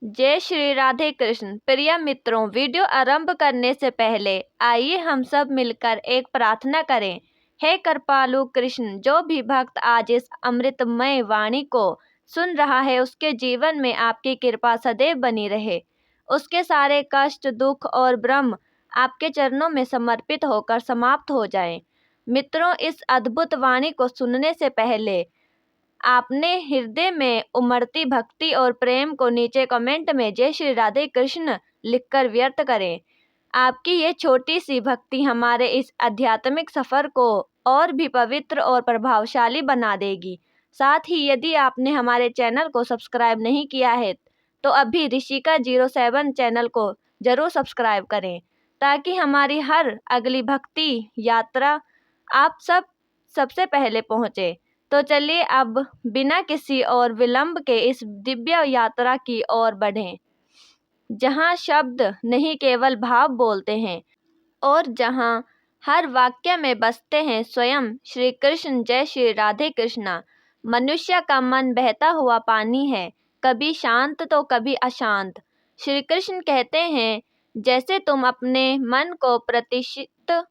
जय श्री राधे कृष्ण। प्रिय मित्रों, वीडियो आरंभ करने से पहले आइए हम सब मिलकर एक प्रार्थना करें। हे कृपालु कृष्ण, जो भी भक्त आज इस अमृतमय वाणी को सुन रहा है उसके जीवन में आपकी कृपा सदैव बनी रहे। उसके सारे कष्ट, दुख और भ्रम आपके चरणों में समर्पित होकर समाप्त हो जाएं। मित्रों, इस अद्भुत वाणी को सुनने से पहले आपने हृदय में उमड़ती भक्ति और प्रेम को नीचे कमेंट में जय श्री राधे कृष्ण लिखकर व्यक्त करें। आपकी ये छोटी सी भक्ति हमारे इस आध्यात्मिक सफर को और भी पवित्र और प्रभावशाली बना देगी। साथ ही यदि आपने हमारे चैनल को सब्सक्राइब नहीं किया है तो अभी ऋषिका 07 चैनल को जरूर सब्सक्राइब करें ताकि हमारी हर अगली भक्ति यात्रा आप सबसे पहले पहुँचे। तो चलिए अब बिना किसी और विलंब के इस दिव्य यात्रा की ओर बढ़ें, जहाँ शब्द नहीं केवल भाव बोलते हैं और जहाँ हर वाक्य में बसते हैं स्वयं श्री कृष्ण। जय श्री राधे कृष्णा। मनुष्य का मन बहता हुआ पानी है, कभी शांत तो कभी अशांत। श्री कृष्ण कहते हैं, जैसे तुम अपने मन को प्रतिष्ठित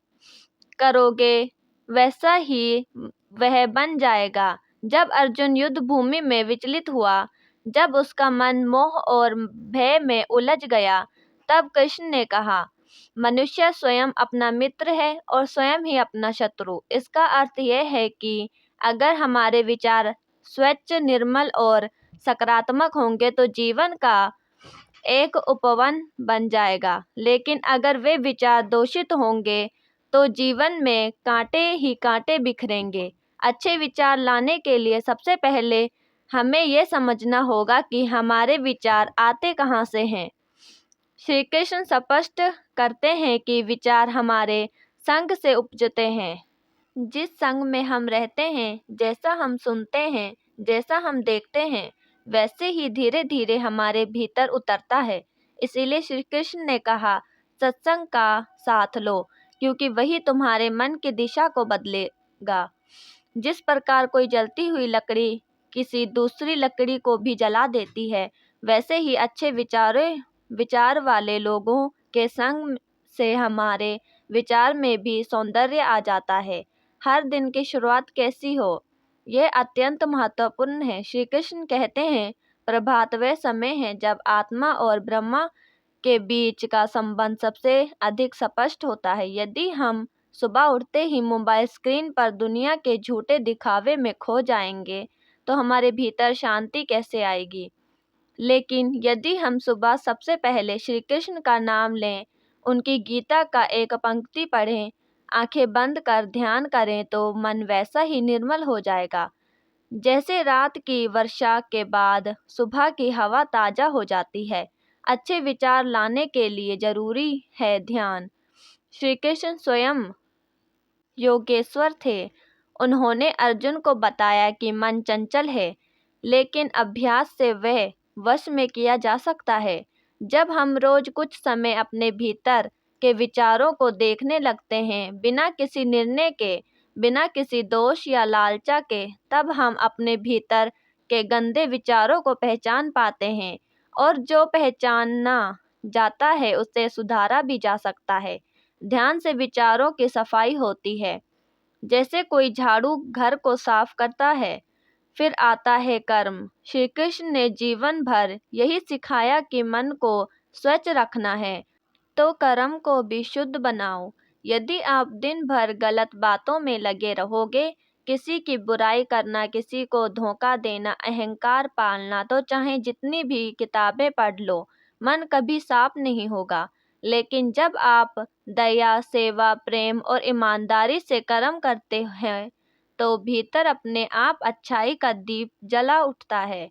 करोगे वैसा ही वह बन जाएगा। जब अर्जुन युद्ध भूमि में विचलित हुआ, जब उसका मन मोह और भय में उलझ गया, तब कृष्ण ने कहा, मनुष्य स्वयं अपना मित्र है और स्वयं ही अपना शत्रु। इसका अर्थ यह है कि अगर हमारे विचार स्वच्छ, निर्मल और सकारात्मक होंगे तो जीवन का एक उपवन बन जाएगा, लेकिन अगर वे विचार दूषित होंगे तो जीवन में कांटे ही कांटे बिखरेंगे। अच्छे विचार लाने के लिए सबसे पहले हमें ये समझना होगा कि हमारे विचार आते कहाँ से हैं। श्री कृष्ण स्पष्ट करते हैं कि विचार हमारे संग से उपजते हैं। जिस संग में हम रहते हैं, जैसा हम सुनते हैं, जैसा हम देखते हैं, वैसे ही धीरे धीरे हमारे भीतर उतरता है। इसीलिए श्री कृष्ण ने कहा, सत्संग का साथ लो, क्योंकि वही तुम्हारे मन की दिशा को बदलेगा। जिस प्रकार कोई जलती हुई लकड़ी किसी दूसरी लकड़ी को भी जला देती है, वैसे ही अच्छे विचार वाले लोगों के संग से हमारे विचार में भी सौंदर्य आ जाता है। हर दिन की शुरुआत कैसी हो, यह अत्यंत महत्वपूर्ण है। श्री कृष्ण कहते हैं, प्रभात वह समय है जब आत्मा और ब्रह्मा के बीच का संबंध सबसे अधिक स्पष्ट होता है। यदि हम सुबह उठते ही मोबाइल स्क्रीन पर दुनिया के झूठे दिखावे में खो जाएंगे तो हमारे भीतर शांति कैसे आएगी। लेकिन यदि हम सुबह सबसे पहले श्री कृष्ण का नाम लें, उनकी गीता का एक पंक्ति पढ़ें, आंखें बंद कर ध्यान करें तो मन वैसा ही निर्मल हो जाएगा जैसे रात की वर्षा के बाद सुबह की हवा ताज़ा हो जाती है। अच्छे विचार लाने के लिए जरूरी है ध्यान। श्री कृष्ण स्वयं योगेश्वर थे। उन्होंने अर्जुन को बताया कि मन चंचल है, लेकिन अभ्यास से वह वश में किया जा सकता है। जब हम रोज कुछ समय अपने भीतर के विचारों को देखने लगते हैं, बिना किसी निर्णय के, बिना किसी दोष या लालचा के, तब हम अपने भीतर के गंदे विचारों को पहचान पाते हैं और जो पहचाना जाता है उसे सुधारा भी जा सकता है। ध्यान से विचारों की सफाई होती है, जैसे कोई झाड़ू घर को साफ करता है। फिर आता है कर्म। श्री कृष्ण ने जीवन भर यही सिखाया कि मन को स्वच्छ रखना है तो कर्म को भी शुद्ध बनाओ। यदि आप दिन भर गलत बातों में लगे रहोगे, किसी की बुराई करना, किसी को धोखा देना, अहंकार पालना, तो चाहे जितनी भी किताबें पढ़ लो, मन कभी साफ नहीं होगा। लेकिन जब आप दया, सेवा, प्रेम और ईमानदारी से कर्म करते हैं तो भीतर अपने आप अच्छाई का दीप जला उठता है।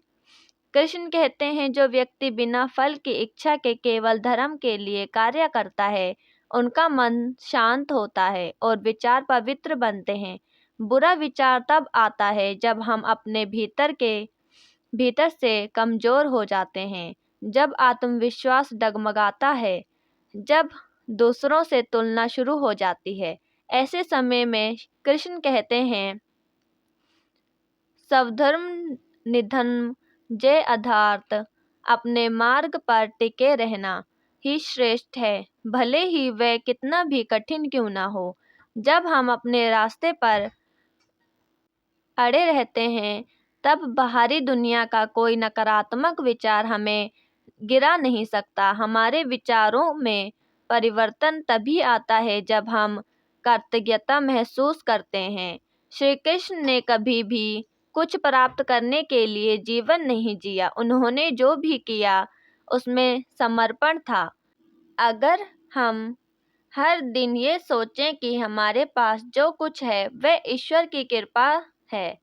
कृष्ण कहते हैं, जो व्यक्ति बिना फल की इच्छा के केवल धर्म के लिए कार्य करता है, उनका मन शांत होता है और विचार पवित्र बनते हैं। बुरा विचार तब आता है जब हम अपने भीतर से कमजोर हो जाते हैं, जब आत्मविश्वास डगमगाता है, जब दूसरों से तुलना शुरू हो जाती है। ऐसे समय में कृष्ण कहते हैं, स्वधर्म निधन जय अधार्त। अपने मार्ग पर टिके रहना ही श्रेष्ठ है, भले ही वह कितना भी कठिन क्यों ना हो। जब हम अपने रास्ते पर अड़े रहते हैं, तब बाहरी दुनिया का कोई नकारात्मक विचार हमें गिरा नहीं सकता। हमारे विचारों में परिवर्तन तभी आता है जब हम कृतज्ञता महसूस करते हैं। श्री कृष्ण ने कभी भी कुछ प्राप्त करने के लिए जीवन नहीं जिया। उन्होंने जो भी किया उसमें समर्पण था। अगर हम हर दिन ये सोचें कि हमारे पास जो कुछ है वह ईश्वर की कृपा है,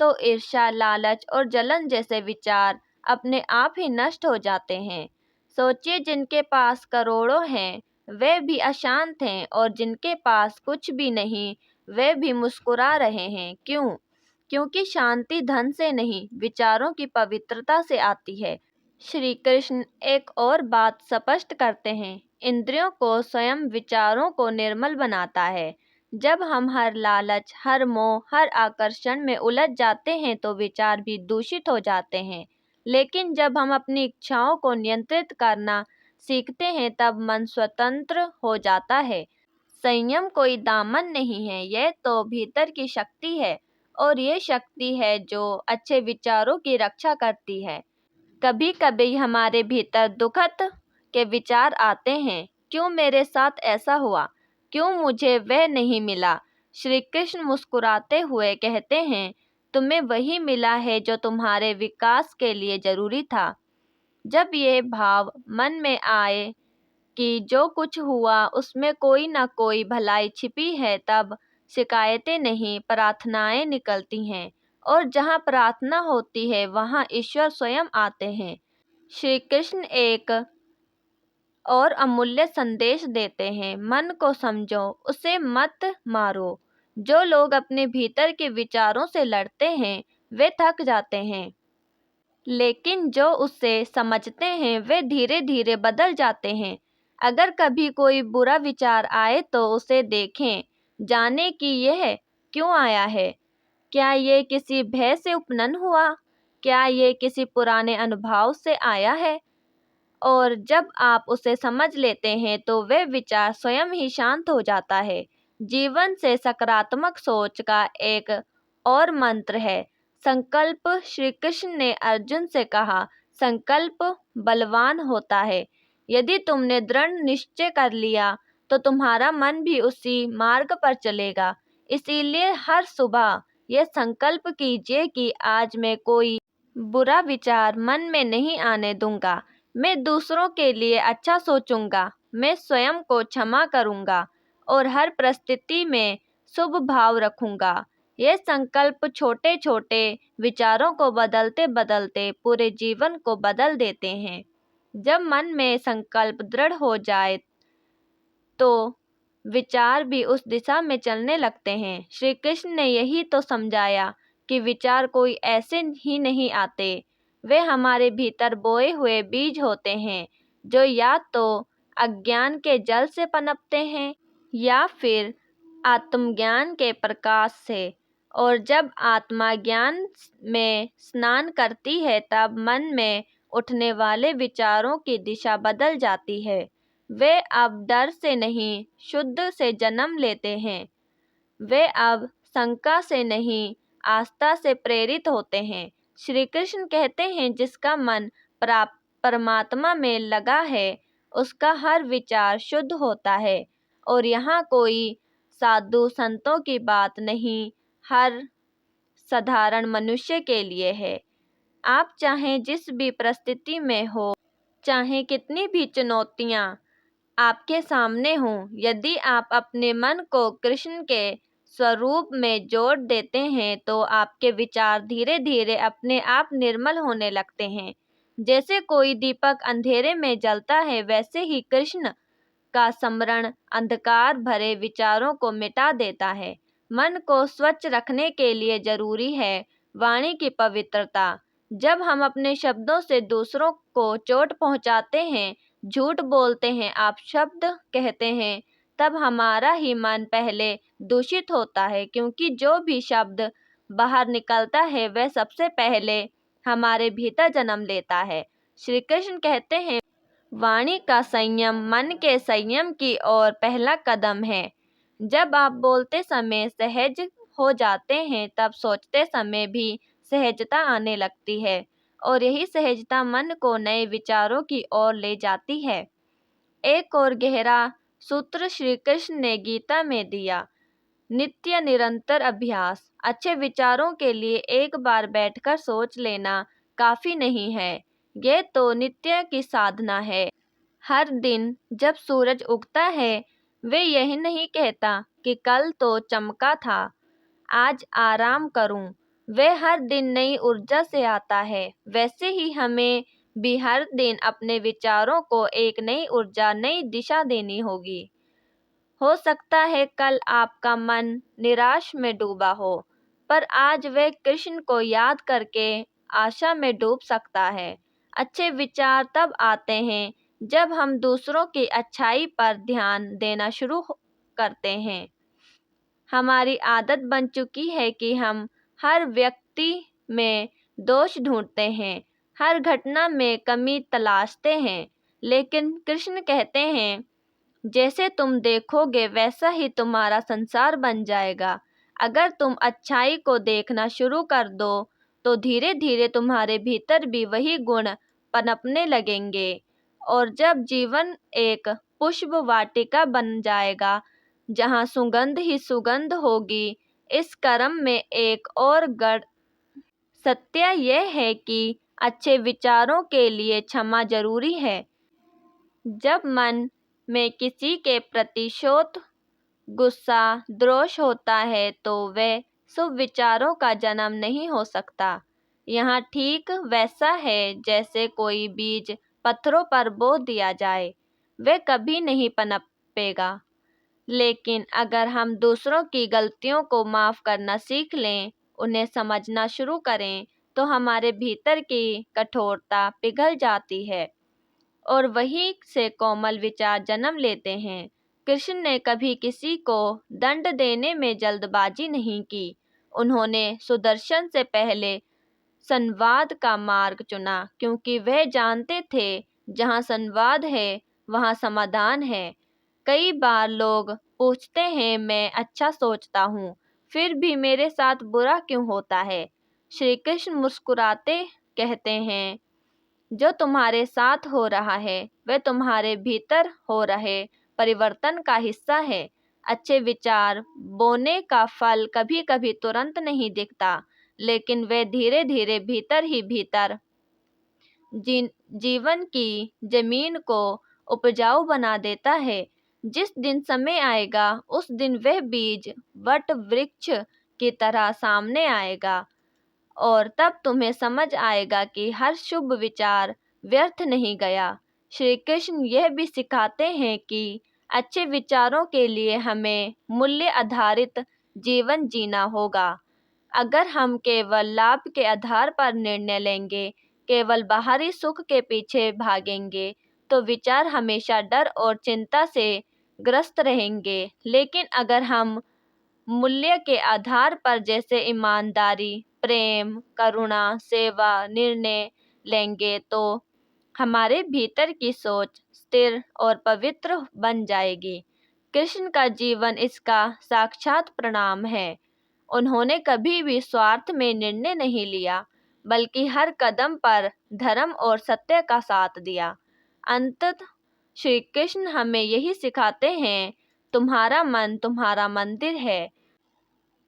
तो ईर्ष्या, लालच और जलन जैसे विचार अपने आप ही नष्ट हो जाते हैं। सोचिए, जिनके पास करोड़ों हैं वे भी अशांत हैं, और जिनके पास कुछ भी नहीं वे भी मुस्कुरा रहे हैं। क्यों? क्योंकि शांति धन से नहीं, विचारों की पवित्रता से आती है। श्री कृष्ण एक और बात स्पष्ट करते हैं, इंद्रियों को स्वयं विचारों को निर्मल बनाता है। जब हम हर लालच, हर मोह, हर आकर्षण में उलझ जाते हैं तो विचार भी दूषित हो जाते हैं। लेकिन जब हम अपनी इच्छाओं को नियंत्रित करना सीखते हैं तब मन स्वतंत्र हो जाता है। संयम कोई दामन नहीं है, यह तो भीतर की शक्ति है, और ये शक्ति है जो अच्छे विचारों की रक्षा करती है। कभी कभी हमारे भीतर दुखद के विचार आते हैं, क्यों मेरे साथ ऐसा हुआ, क्यों मुझे वह नहीं मिला। श्री कृष्ण मुस्कुराते हुए कहते हैं, तुम्हें वही मिला है जो तुम्हारे विकास के लिए जरूरी था। जब ये भाव मन में आए कि जो कुछ हुआ उसमें कोई ना कोई भलाई छिपी है, तब शिकायतें नहीं, प्रार्थनाएं निकलती हैं, और जहाँ प्रार्थना होती है वहाँ ईश्वर स्वयं आते हैं। श्री कृष्ण एक और अमूल्य संदेश देते हैं, मन को समझो, उसे मत मारो। जो लोग अपने भीतर के विचारों से लड़ते हैं वे थक जाते हैं, लेकिन जो उससे समझते हैं वे धीरे धीरे बदल जाते हैं। अगर कभी कोई बुरा विचार आए तो उसे देखें, जाने कि यह क्यों आया है। क्या ये किसी भय से उपनन हुआ? क्या ये किसी पुराने अनुभव से आया है? और जब आप उसे समझ लेते हैं तो वह विचार स्वयं ही शांत हो जाता है। जीवन से सकारात्मक सोच का एक और मंत्र है संकल्प। श्री कृष्ण ने अर्जुन से कहा, संकल्प बलवान होता है। यदि तुमने दृढ़ निश्चय कर लिया तो तुम्हारा मन भी उसी मार्ग पर चलेगा। इसीलिए हर सुबह यह संकल्प कीजिए कि आज मैं कोई बुरा विचार मन में नहीं आने दूंगा। मैं दूसरों के लिए अच्छा सोचूंगा, मैं स्वयं को क्षमा करूंगा और हर परिस्थिति में शुभ भाव रखूंगा। ये संकल्प छोटे छोटे विचारों को बदलते बदलते पूरे जीवन को बदल देते हैं। जब मन में संकल्प दृढ़ हो जाए तो विचार भी उस दिशा में चलने लगते हैं। श्री कृष्ण ने यही तो समझाया कि विचार कोई ऐसे ही नहीं आते, वे हमारे भीतर बोए हुए बीज होते हैं जो या तो अज्ञान के जल से पनपते हैं या फिर आत्मज्ञान के प्रकाश से। और जब आत्मा ज्ञान में स्नान करती है तब मन में उठने वाले विचारों की दिशा बदल जाती है। वे अब डर से नहीं, शुद्ध से जन्म लेते हैं। वे अब शंका से नहीं, आस्था से प्रेरित होते हैं। श्री कृष्ण कहते हैं, जिसका मन परमात्मा में लगा है उसका हर विचार शुद्ध होता है। और यहाँ कोई साधु संतों की बात नहीं, हर साधारण मनुष्य के लिए है। आप चाहे जिस भी परिस्थिति में हो, चाहे कितनी भी चुनौतियाँ आपके सामने हों, यदि आप अपने मन को कृष्ण के स्वरूप में जोड़ देते हैं तो आपके विचार धीरे धीरे अपने आप निर्मल होने लगते हैं। जैसे कोई दीपक अंधेरे में जलता है, वैसे ही कृष्ण का स्मरण अंधकार भरे विचारों को मिटा देता है। मन को स्वच्छ रखने के लिए जरूरी है वाणी की पवित्रता। जब हम अपने शब्दों से दूसरों को चोट पहुंचाते हैं, झूठ बोलते हैं, अपशब्द कहते हैं, तब हमारा ही मन पहले दूषित होता है, क्योंकि जो भी शब्द बाहर निकलता है वह सबसे पहले हमारे भीतर जन्म लेता है। श्री कृष्ण कहते हैं, वाणी का संयम मन के संयम की ओर पहला कदम है। जब आप बोलते समय सहज हो जाते हैं, तब सोचते समय भी सहजता आने लगती है और यही सहजता मन को नए विचारों की ओर ले जाती है। एक और गहरा सूत्र श्री कृष्ण ने गीता में दिया, नित्य निरंतर अभ्यास। अच्छे विचारों के लिए एक बार बैठकर सोच लेना काफी नहीं है, ये तो नित्य की साधना है। हर दिन जब सूरज उगता है, वे यही नहीं कहता कि कल तो चमका था, आज आराम करूं। वे हर दिन नई ऊर्जा से आता है। वैसे ही हमें भी हर दिन अपने विचारों को एक नई ऊर्जा, नई दिशा देनी होगी। हो सकता है कल आपका मन निराश में डूबा हो, पर आज वह कृष्ण को याद करके आशा में डूब सकता है। अच्छे विचार तब आते हैं जब हम दूसरों की अच्छाई पर ध्यान देना करते हैं। हमारी आदत बन चुकी है कि हम हर व्यक्ति में दोष ढूंढते हैं, हर घटना में कमी तलाशते हैं। लेकिन कृष्ण कहते हैं, जैसे तुम देखोगे वैसा ही तुम्हारा संसार बन जाएगा। अगर तुम अच्छाई को देखना शुरू कर दो, तो धीरे धीरे तुम्हारे भीतर भी वही गुण पनपने लगेंगे और जब जीवन एक पुष्प वाटिका बन जाएगा, जहाँ सुगंध ही सुगंध होगी। इस क्रम में एक और गढ़ सत्य यह है कि अच्छे विचारों के लिए क्षमा जरूरी है। जब मन में किसी के प्रति शोथ, गुस्सा, द्रोष होता है, तो वह शुभ विचारों का जन्म नहीं हो सकता। यहाँ ठीक वैसा है जैसे कोई बीज पत्थरों पर बो दिया जाए, वह कभी नहीं पनपेगा। लेकिन अगर हम दूसरों की गलतियों को माफ़ करना सीख लें, उन्हें समझना शुरू करें, तो हमारे भीतर की कठोरता पिघल जाती है और वहीं से कोमल विचार जन्म लेते हैं। कृष्ण ने कभी किसी को दंड देने में जल्दबाजी नहीं की। उन्होंने सुदर्शन से पहले संवाद का मार्ग चुना, क्योंकि वह जानते थे जहाँ संवाद है वहाँ समाधान है। कई बार लोग पूछते हैं, मैं अच्छा सोचता हूँ, फिर भी मेरे साथ बुरा क्यों होता है? श्री कृष्ण मुस्कुराते कहते हैं, जो तुम्हारे साथ हो रहा है वह तुम्हारे भीतर हो रहे परिवर्तन का हिस्सा है। अच्छे विचार बोने का फल कभी कभी तुरंत नहीं दिखता, लेकिन वह धीरे धीरे भीतर ही भीतर जीवन की जमीन को उपजाऊ बना देता है। जिस दिन समय आएगा, उस दिन वह बीज वट वृक्ष की तरह सामने आएगा और तब तुम्हें समझ आएगा कि हर शुभ विचार व्यर्थ नहीं गया। श्री कृष्ण यह भी सिखाते हैं कि अच्छे विचारों के लिए हमें मूल्य आधारित जीवन जीना होगा। अगर हम केवल लाभ के आधार पर निर्णय लेंगे, केवल बाहरी सुख के पीछे भागेंगे, तो विचार हमेशा डर और चिंता से ग्रस्त रहेंगे। लेकिन अगर हम मूल्य के आधार पर, जैसे ईमानदारी, प्रेम, करुणा, सेवा, निर्णय लेंगे, तो हमारे भीतर की सोच स्थिर और पवित्र बन जाएगी। कृष्ण का जीवन इसका साक्षात प्रमाण है। उन्होंने कभी भी स्वार्थ में निर्णय नहीं लिया, बल्कि हर कदम पर धर्म और सत्य का साथ दिया। अंततः श्री कृष्ण हमें यही सिखाते हैं, तुम्हारा मन तुम्हारा मंदिर है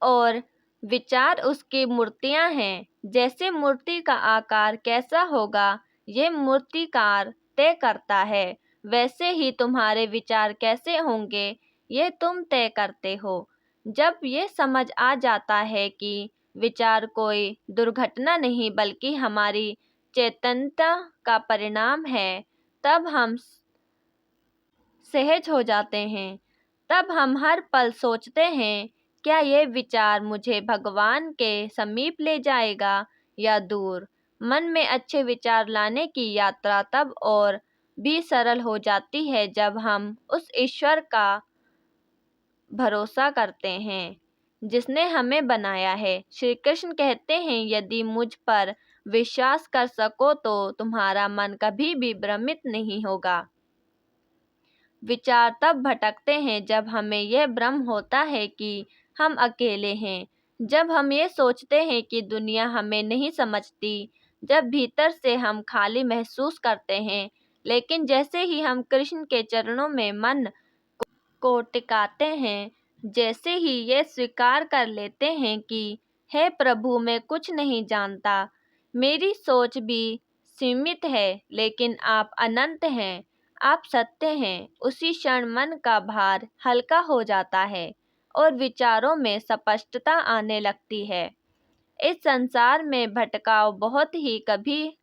और विचार उसकी मूर्तियां हैं। जैसे मूर्ति का आकार कैसा होगा, ये मूर्तिकार तय करता है, वैसे ही तुम्हारे विचार कैसे होंगे, ये तुम तय करते हो। जब ये समझ आ जाता है कि विचार कोई दुर्घटना नहीं, बल्कि हमारी चेतनता का परिणाम है, तब हम सहज हो जाते हैं। तब हम हर पल सोचते हैं, क्या ये विचार मुझे भगवान के समीप ले जाएगा या दूर? मन में अच्छे विचार लाने की यात्रा तब और भी सरल हो जाती है जब हम उस ईश्वर का भरोसा करते हैं जिसने हमें बनाया है। श्री कृष्ण कहते हैं, यदि मुझ पर विश्वास कर सको तो तुम्हारा मन कभी भी भ्रमित नहीं होगा। विचार तब भटकते हैं जब हमें यह भ्रम होता है कि हम अकेले हैं, जब हम ये सोचते हैं कि दुनिया हमें नहीं समझती, जब भीतर से हम खाली महसूस करते हैं। लेकिन जैसे ही हम कृष्ण के चरणों में मन को टिकाते हैं, जैसे ही ये स्वीकार कर लेते हैं कि हे प्रभु, मैं कुछ नहीं जानता, मेरी सोच भी सीमित है, लेकिन आप अनंत हैं, आप सत्य हैं, उसी क्षण मन का भार हल्का हो जाता है और विचारों में स्पष्टता आने लगती है। इस संसार में भटकाव बहुत ही, कभी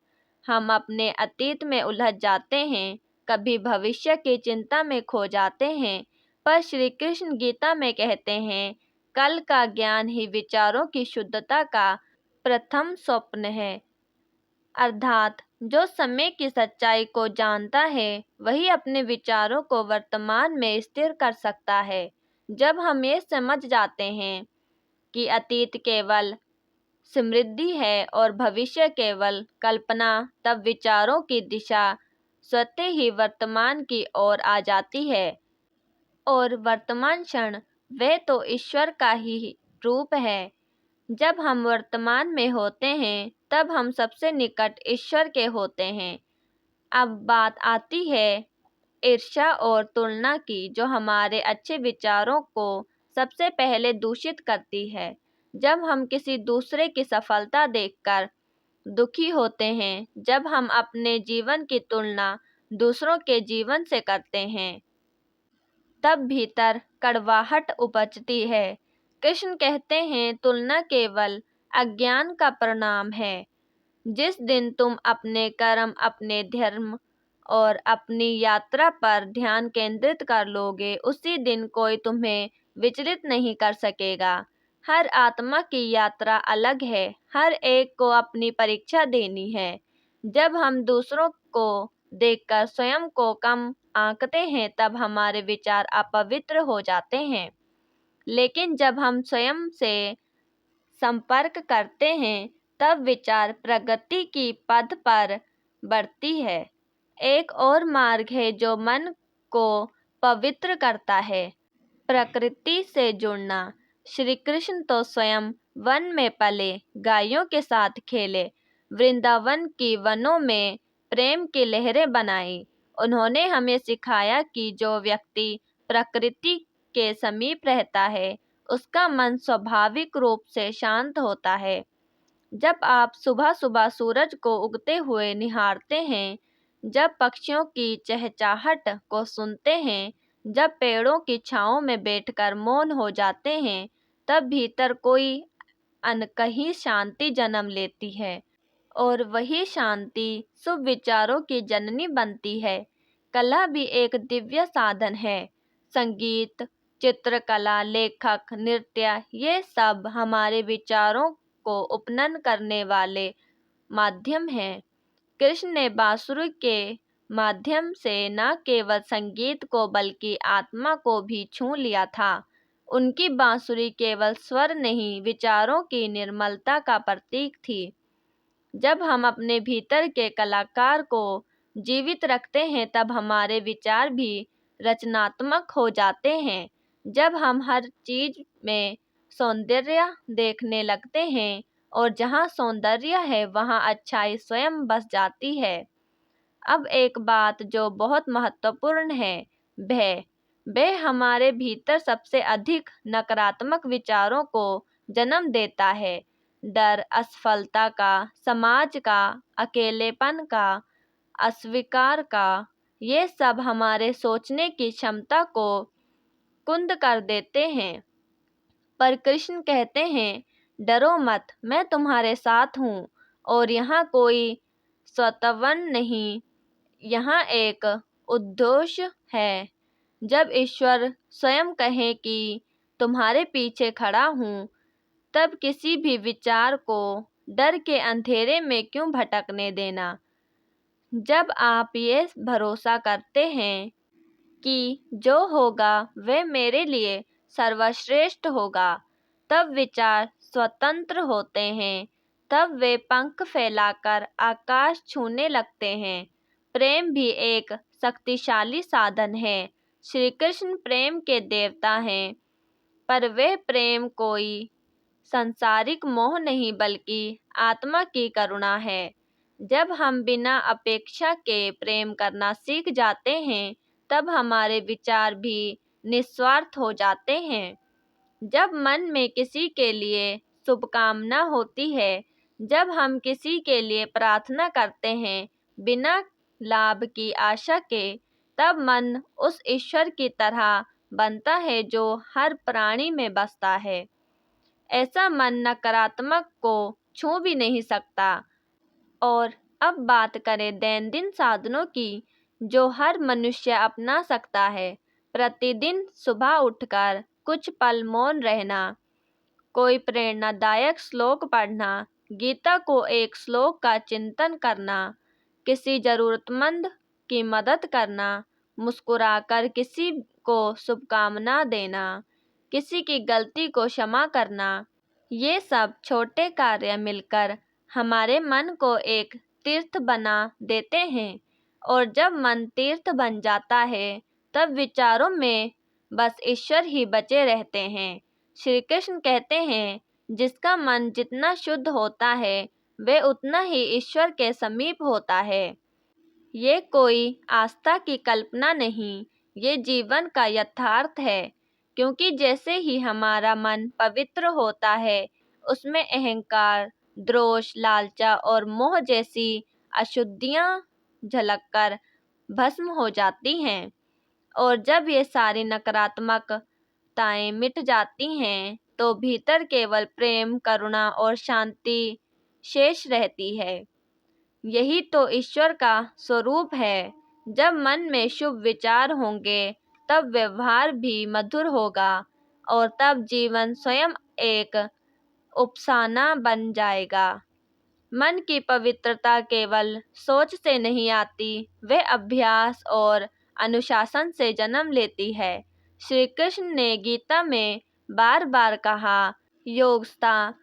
हम अपने अतीत में उलझ जाते हैं, कभी भविष्य की चिंता में खो जाते हैं, पर श्री कृष्ण गीता में कहते हैं, कल का ज्ञान ही विचारों की शुद्धता का प्रथम स्वप्न है। अर्थात जो समय की सच्चाई को जानता है वही अपने विचारों को वर्तमान में स्थिर कर सकता है। जब हम ये समझ जाते हैं कि अतीत केवल स्मृति है और भविष्य केवल कल्पना, तब विचारों की दिशा स्वतः ही वर्तमान की ओर आ जाती है। और वर्तमान क्षण वह तो ईश्वर का ही रूप है। जब हम वर्तमान में होते हैं तब हम सबसे निकट ईश्वर के होते हैं। अब बात आती है ईर्ष्या और तुलना की, जो हमारे अच्छे विचारों को सबसे पहले दूषित करती है। जब हम किसी दूसरे की सफलता देखकर दुखी होते हैं, जब हम अपने जीवन की तुलना दूसरों के जीवन से करते हैं, तब भीतर कड़वाहट उपजती है। कृष्ण कहते हैं, तुलना केवल अज्ञान का परिणाम है। जिस दिन तुम अपने कर्म, अपने धर्म और अपनी यात्रा पर ध्यान केंद्रित कर लोगे, उसी दिन कोई तुम्हें विचलित नहीं कर सकेगा। हर आत्मा की यात्रा अलग है, हर एक को अपनी परीक्षा देनी है। जब हम दूसरों को देखकर स्वयं को कम आंकते हैं, तब हमारे विचार अपवित्र हो जाते हैं। लेकिन जब हम स्वयं से संपर्क करते हैं, तब विचार प्रगति की पथ पर बढ़ती है। एक और मार्ग है जो मन को पवित्र करता है, प्रकृति से जुड़ना। श्री कृष्ण तो स्वयं वन में पले, गायों के साथ खेले, वृंदावन की वनों में प्रेम की लहरें बनाई। उन्होंने हमें सिखाया कि जो व्यक्ति प्रकृति के समीप रहता है, उसका मन स्वाभाविक रूप से शांत होता है। जब आप सुबह सुबह सूरज को उगते हुए निहारते हैं, जब पक्षियों की चहचहाट को सुनते हैं, जब पेड़ों की छांव में बैठकर मौन हो जाते हैं, तब भीतर कोई अनकही शांति जन्म लेती है और वही शांति शुभ विचारों की जननी बनती है। कला भी एक दिव्य साधन है। संगीत, चित्रकला, लेखक, नृत्य, ये सब हमारे विचारों को उपनयन करने वाले माध्यम हैं। कृष्ण ने बांसुरी के माध्यम से न केवल संगीत को बल्कि आत्मा को भी छू लिया था। उनकी बांसुरी केवल स्वर नहीं, विचारों की निर्मलता का प्रतीक थी। जब हम अपने भीतर के कलाकार को जीवित रखते हैं, तब हमारे विचार भी रचनात्मक हो जाते हैं। जब हम हर चीज में सौंदर्य देखने लगते हैं और जहाँ सौंदर्य है वहाँ अच्छाई स्वयं बस जाती है। अब एक बात जो बहुत महत्वपूर्ण है, भय। भय हमारे भीतर सबसे अधिक नकारात्मक विचारों को जन्म देता है। डर असफलता का, समाज का, अकेलेपन का, अस्वीकार का, ये सब हमारे सोचने की क्षमता को कुंद कर देते हैं। पर कृष्ण कहते हैं, डरो मत, मैं तुम्हारे साथ हूँ और यहाँ कोई स्वतवन नहीं, यहाँ एक उद्देश्य है। जब ईश्वर स्वयं कहे कि तुम्हारे पीछे खड़ा हूँ, तब किसी भी विचार को डर के अंधेरे में क्यों भटकने देना। जब आप ये भरोसा करते हैं कि जो होगा वह मेरे लिए सर्वश्रेष्ठ होगा, तब विचार स्वतंत्र होते हैं। तब वे पंख फैलाकर आकाश छूने लगते हैं। प्रेम भी एक शक्तिशाली साधन है। श्री कृष्ण प्रेम के देवता हैं, पर वह प्रेम कोई सांसारिक मोह नहीं बल्कि आत्मा की करुणा है। जब हम बिना अपेक्षा के प्रेम करना सीख जाते हैं, तब हमारे विचार भी निस्वार्थ हो जाते हैं। जब मन में किसी के लिए शुभकामना होती है, जब हम किसी के लिए प्रार्थना करते हैं बिना लाभ की आशा के, तब मन उस ईश्वर की तरह बनता है जो हर प्राणी में बसता है। ऐसा मन नकारात्मक को छू भी नहीं सकता। और अब बात करें दैनंदिन साधनों की, जो हर मनुष्य अपना सकता है। प्रतिदिन सुबह उठकर कुछ पल मौन रहना, कोई प्रेरणादायक श्लोक पढ़ना, गीता को एक श्लोक का चिंतन करना, किसी जरूरतमंद की मदद करना, मुस्कुराकर किसी को शुभकामना देना, किसी की गलती को क्षमा करना, ये सब छोटे कार्य मिलकर हमारे मन को एक तीर्थ बना देते हैं। और जब मन तीर्थ बन जाता है, तब विचारों में बस ईश्वर ही बचे रहते हैं। श्री कृष्ण कहते हैं, जिसका मन जितना शुद्ध होता है, वह उतना ही ईश्वर के समीप होता है। ये कोई आस्था की कल्पना नहीं, ये जीवन का यथार्थ है। क्योंकि जैसे ही हमारा मन पवित्र होता है, उसमें अहंकार, द्वेष, लालचा और मोह जैसी अशुद्धियां झलककर भस्म हो जाती हैं। और जब ये सारी नकारात्मकताएं मिट जाती हैं, तो भीतर केवल प्रेम, करुणा और शांति शेष रहती है। यही तो ईश्वर का स्वरूप है। जब मन में शुभ विचार होंगे, तब व्यवहार भी मधुर होगा, और तब जीवन स्वयं एक उपसाना बन जाएगा। मन की पवित्रता केवल सोच से नहीं आती, वह अभ्यास और अनुशासन से जन्म लेती है। श्री कृष्ण ने गीता में बार बार कहा, योगस्था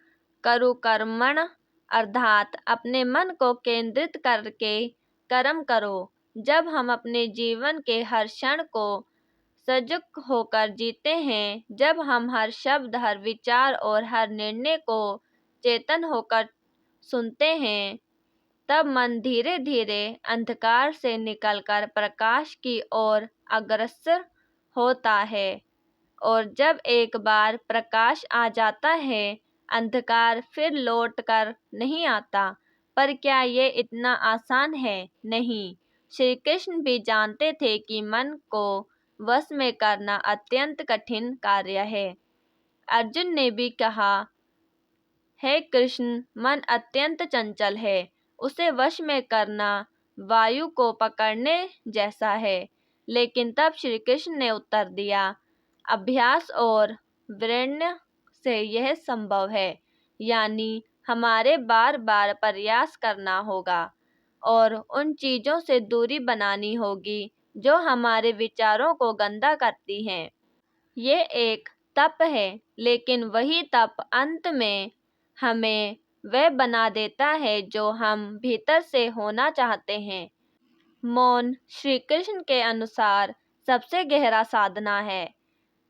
करु कर्मण, अर्थात अपने मन को केंद्रित करके कर्म करो। जब हम अपने जीवन के हर क्षण को सजग होकर जीते हैं, जब हम हर शब्द, हर विचार और हर निर्णय को चेतन होकर सुनते हैं, तब मन धीरे धीरे अंधकार से निकलकर प्रकाश की ओर अग्रसर होता है। और जब एक बार प्रकाश आ जाता है, अंधकार फिर लौट कर नहीं आता। पर क्या ये इतना आसान है? नहीं। श्री कृष्ण भी जानते थे कि मन को वश में करना अत्यंत कठिन कार्य है। अर्जुन ने भी कहा, हे कृष्ण, मन अत्यंत चंचल है, उसे वश में करना वायु को पकड़ने जैसा है। लेकिन तब श्री कृष्ण ने उत्तर दिया, अभ्यास और वृण्य से यह संभव है। यानी हमारे बार बार प्रयास करना होगा और उन चीज़ों से दूरी बनानी होगी जो हमारे विचारों को गंदा करती हैं। ये एक तप है, लेकिन वही तप अंत में हमें वह बना देता है जो हम भीतर से होना चाहते हैं। मौन श्री कृष्ण के अनुसार सबसे गहरा साधना है।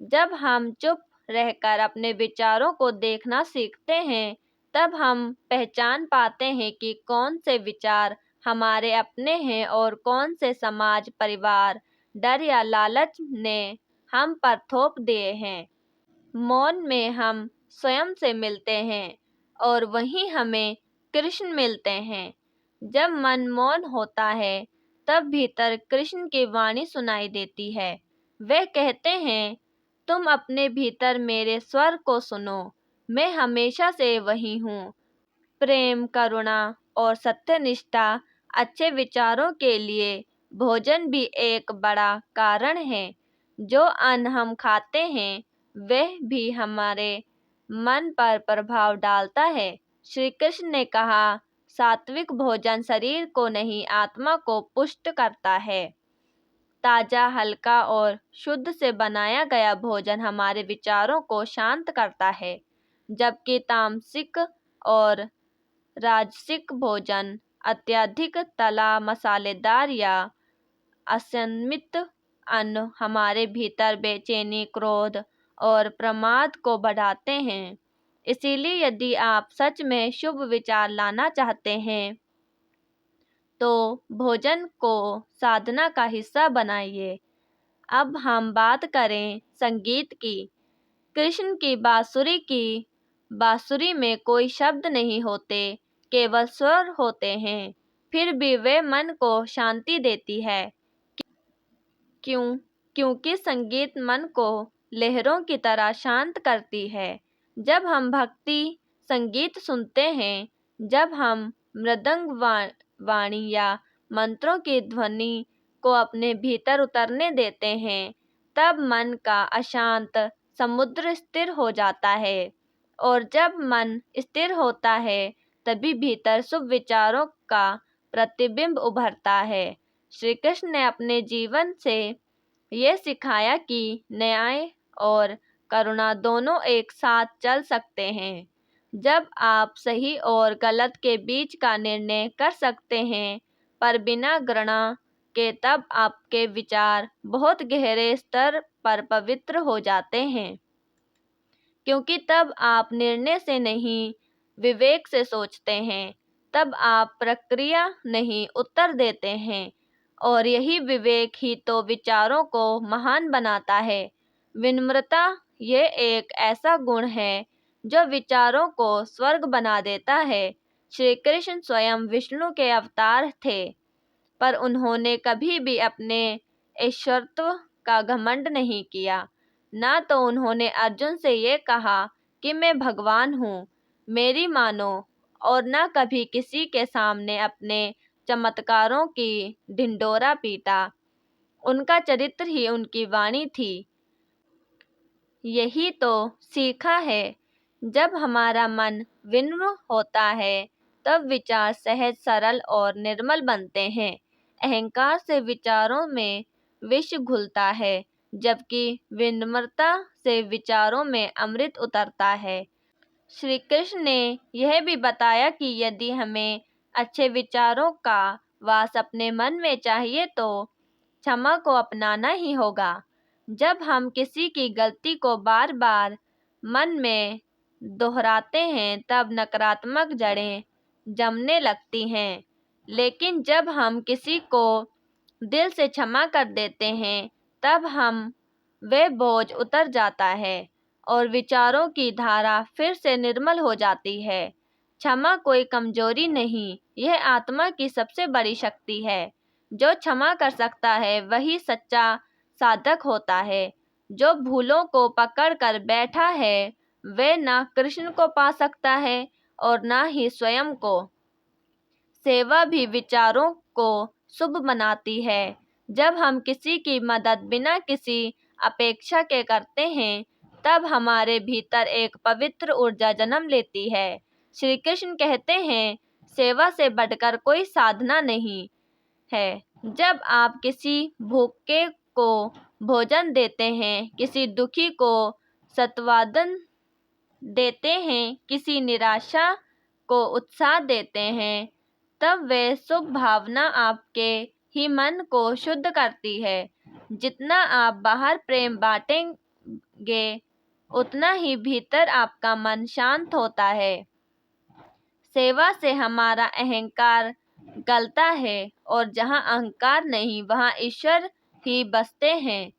जब हम चुप रहकर अपने विचारों को देखना सीखते हैं, तब हम पहचान पाते हैं कि कौन से विचार हमारे अपने हैं और कौन से समाज, परिवार, डर या लालच ने हम पर थोप दिए हैं। मौन में हम स्वयं से मिलते हैं और वहीं हमें कृष्ण मिलते हैं। जब मन मौन होता है, तब भीतर कृष्ण की वाणी सुनाई देती है। वे कहते हैं, तुम अपने भीतर मेरे स्वर को सुनो, मैं हमेशा से वही हूँ। प्रेम, करुणा और सत्यनिष्ठा अच्छे विचारों के लिए भोजन भी एक बड़ा कारण है। जो अन्न हम खाते हैं, वह भी हमारे मन पर प्रभाव डालता है। श्री कृष्ण ने कहा, सात्विक भोजन शरीर को नहीं, आत्मा को पुष्ट करता है। ताजा, हल्का और शुद्ध से बनाया गया भोजन हमारे विचारों को शांत करता है, जबकि तामसिक और राजसिक भोजन, अत्यधिक तला मसालेदार या असंमित अन्न हमारे भीतर बेचैनी, क्रोध और प्रमाद को बढ़ाते हैं। इसीलिए यदि आप सच में शुभ विचार लाना चाहते हैं तो भोजन को साधना का हिस्सा बनाइए। अब हम बात करें संगीत की। कृष्ण की बांसुरी में कोई शब्द नहीं होते, केवल स्वर होते हैं, फिर भी वे मन को शांति देती है। क्योंकि संगीत मन को लहरों की तरह शांत करती है। जब हम भक्ति संगीत सुनते हैं, जब हम मृदंग वाणी या मंत्रों की ध्वनि को अपने भीतर उतरने देते हैं, तब मन का अशांत समुद्र स्थिर हो जाता है। और जब मन स्थिर होता है, तभी भीतर शुभ विचारों का प्रतिबिंब उभरता है। श्री कृष्ण ने अपने जीवन से ये सिखाया कि न्याय और करुणा दोनों एक साथ चल सकते हैं। जब आप सही और गलत के बीच का निर्णय कर सकते हैं, पर बिना घृणा के, तब आपके विचार बहुत गहरे स्तर पर पवित्र हो जाते हैं। क्योंकि तब आप निर्णय से नहीं, विवेक से सोचते हैं। तब आप प्रक्रिया नहीं, उत्तर देते हैं। और यही विवेक ही तो विचारों को महान बनाता है। विनम्रता ये एक ऐसा गुण है जो विचारों को स्वर्ग बना देता है। श्री कृष्ण स्वयं विष्णु के अवतार थे, पर उन्होंने कभी भी अपने ईश्वरत्व का घमंड नहीं किया। ना तो उन्होंने अर्जुन से ये कहा कि मैं भगवान हूँ, मेरी मानो, और न कभी किसी के सामने अपने चमत्कारों की ढिंढोरा पीटा। उनका चरित्र ही उनकी वाणी थी। यही तो सीखा है। जब हमारा मन विनम्र होता है, तब विचार सहज, सरल और निर्मल बनते हैं। अहंकार से विचारों में विष घुलता है, जबकि विनम्रता से विचारों में अमृत उतरता है। श्री कृष्ण ने यह भी बताया कि यदि हमें अच्छे विचारों का वास अपने मन में चाहिए तो क्षमा को अपनाना ही होगा। जब हम किसी की गलती को बार बार मन में दोहराते हैं, तब नकारात्मक जड़ें जमने लगती हैं। लेकिन जब हम किसी को दिल से क्षमा कर देते हैं, तब वह बोझ उतर जाता है और विचारों की धारा फिर से निर्मल हो जाती है। क्षमा कोई कमजोरी नहीं, यह आत्मा की सबसे बड़ी शक्ति है। जो क्षमा कर सकता है वही सच्चा साधक होता है। जो भूलों को पकड़ कर बैठा है, वह ना कृष्ण को पा सकता है और ना ही स्वयं को। सेवा भी विचारों को शुभ बनाती है। जब हम किसी की मदद बिना किसी अपेक्षा के करते हैं, तब हमारे भीतर एक पवित्र ऊर्जा जन्म लेती है। श्री कृष्ण कहते हैं, सेवा से बढ़कर कोई साधना नहीं है। जब आप किसी भूखे को भोजन देते हैं, किसी दुखी को सांत्वना देते हैं, किसी निराशा को उत्साह देते हैं, तब वह शुभ भावना आपके ही मन को शुद्ध करती है। जितना आप बाहर प्रेम बांटेंगे, उतना ही भीतर आपका मन शांत होता है। सेवा से हमारा अहंकार गलता है, और जहाँ अहंकार नहीं, वहाँ ईश्वर ही बसते हैं।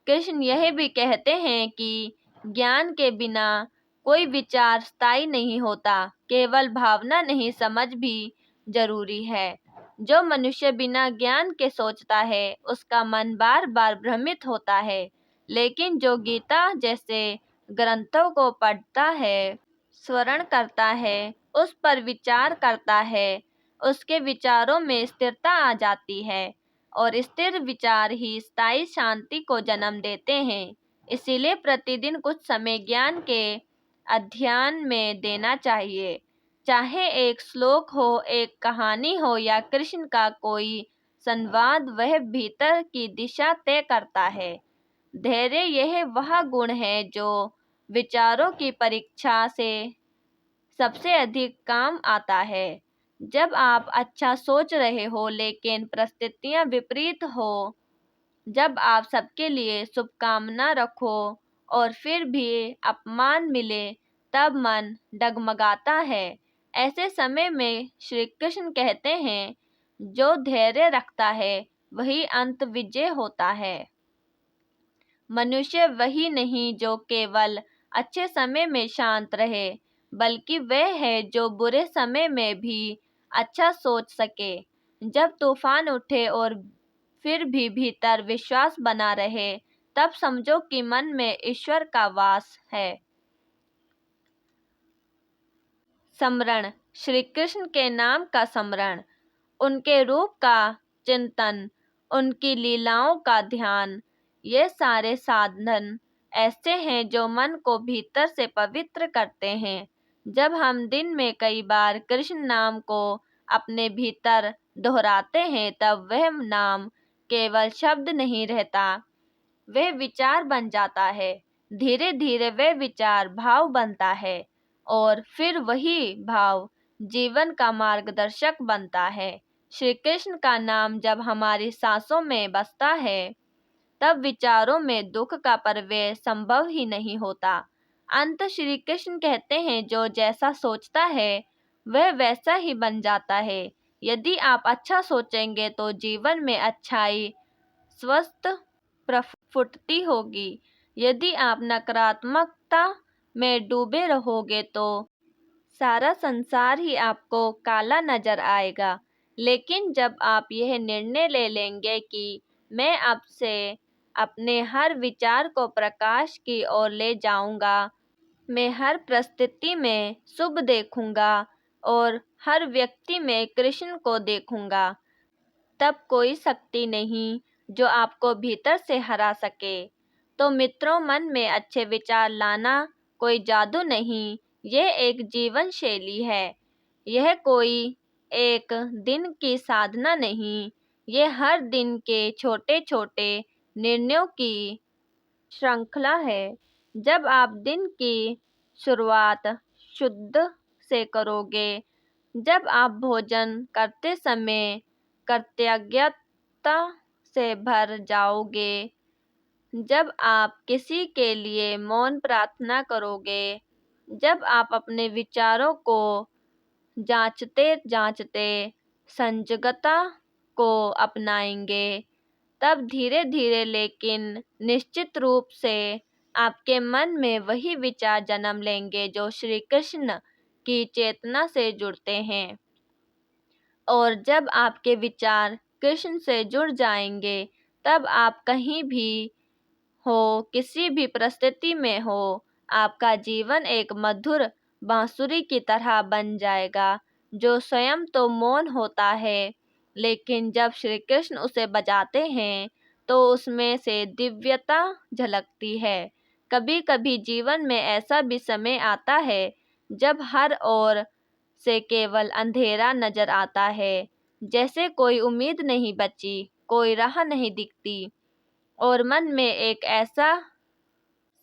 कृष्ण यह भी कहते हैं कि ज्ञान के बिना कोई विचार स्थायी नहीं होता। केवल भावना नहीं, समझ भी जरूरी है। जो मनुष्य बिना ज्ञान के सोचता है, उसका मन बार बार भ्रमित होता है। लेकिन जो गीता जैसे ग्रंथों को पढ़ता है, स्मरण करता है, उस पर विचार करता है, उसके विचारों में स्थिरता आ जाती है। और स्थिर विचार ही स्थायी शांति को जन्म देते हैं। इसीलिए प्रतिदिन कुछ समय ज्ञान के अध्ययन में देना चाहिए। चाहे एक श्लोक हो, एक कहानी हो या कृष्ण का कोई संवाद, वह भीतर की दिशा तय करता है। धैर्य यह वह गुण है जो विचारों की परीक्षा से सबसे अधिक काम आता है। जब आप अच्छा सोच रहे हो लेकिन परिस्थितियां विपरीत हो, जब आप सबके लिए शुभकामना रखो और फिर भी अपमान मिले, तब मन डगमगाता है। ऐसे समय में श्री कृष्ण कहते हैं, जो धैर्य रखता है वही अंत विजय होता है। मनुष्य वही नहीं जो केवल अच्छे समय में शांत रहे, बल्कि वह है जो बुरे समय में भी अच्छा सोच सके। जब तूफान उठे और फिर भी भीतर विश्वास बना रहे, तब समझो कि मन में ईश्वर का वास है। स्मरण, श्री कृष्ण के नाम का स्मरण, उनके रूप का चिंतन, उनकी लीलाओं का ध्यान, ये सारे साधन ऐसे हैं जो मन को भीतर से पवित्र करते हैं। जब हम दिन में कई बार कृष्ण नाम को अपने भीतर दोहराते हैं, तब वह नाम केवल शब्द नहीं रहता, वह विचार बन जाता है। धीरे धीरे वह विचार भाव बनता है और फिर वही भाव जीवन का मार्गदर्शक बनता है। श्री कृष्ण का नाम जब हमारी सांसों में बसता है, तब विचारों में दुख का प्रवेश संभव ही नहीं होता। अंत श्री कृष्ण कहते हैं, जो जैसा सोचता है वह वैसा ही बन जाता है। यदि आप अच्छा सोचेंगे तो जीवन में अच्छाई स्वस्थ प्रफुटती होगी। यदि आप नकारात्मकता में डूबे रहोगे तो सारा संसार ही आपको काला नजर आएगा। लेकिन जब आप यह निर्णय ले लेंगे कि मैं अब से अपने हर विचार को प्रकाश की ओर ले जाऊंगा, मैं हर परिस्थिति में शुभ देखूंगा और हर व्यक्ति में कृष्ण को देखूंगा, तब कोई शक्ति नहीं जो आपको भीतर से हरा सके। तो मित्रों, मन में अच्छे विचार लाना कोई जादू नहीं, यह एक जीवन शैली है। यह कोई एक दिन की साधना नहीं, यह हर दिन के छोटे छोटे निर्णयों की श्रृंखला है। जब आप दिन की शुरुआत शुद्ध से करोगे, जब आप भोजन करते समय कृतज्ञता से भर जाओगे, जब आप किसी के लिए मौन प्रार्थना करोगे, जब आप अपने विचारों को जांचते जांचते संजगता को अपनाएंगे, तब धीरे धीरे लेकिन निश्चित रूप से आपके मन में वही विचार जन्म लेंगे जो श्री कृष्ण की चेतना से जुड़ते हैं। और जब आपके विचार कृष्ण से जुड़ जाएंगे, तब आप कहीं भी हो, किसी भी परिस्थिति में हो, आपका जीवन एक मधुर बांसुरी की तरह बन जाएगा, जो स्वयं तो मौन होता है, लेकिन जब श्री कृष्ण उसे बजाते हैं तो उसमें से दिव्यता झलकती है। कभी कभी जीवन में ऐसा भी समय आता है जब हर ओर से केवल अंधेरा नजर आता है, जैसे कोई उम्मीद नहीं बची, कोई राह नहीं दिखती, और मन में एक ऐसा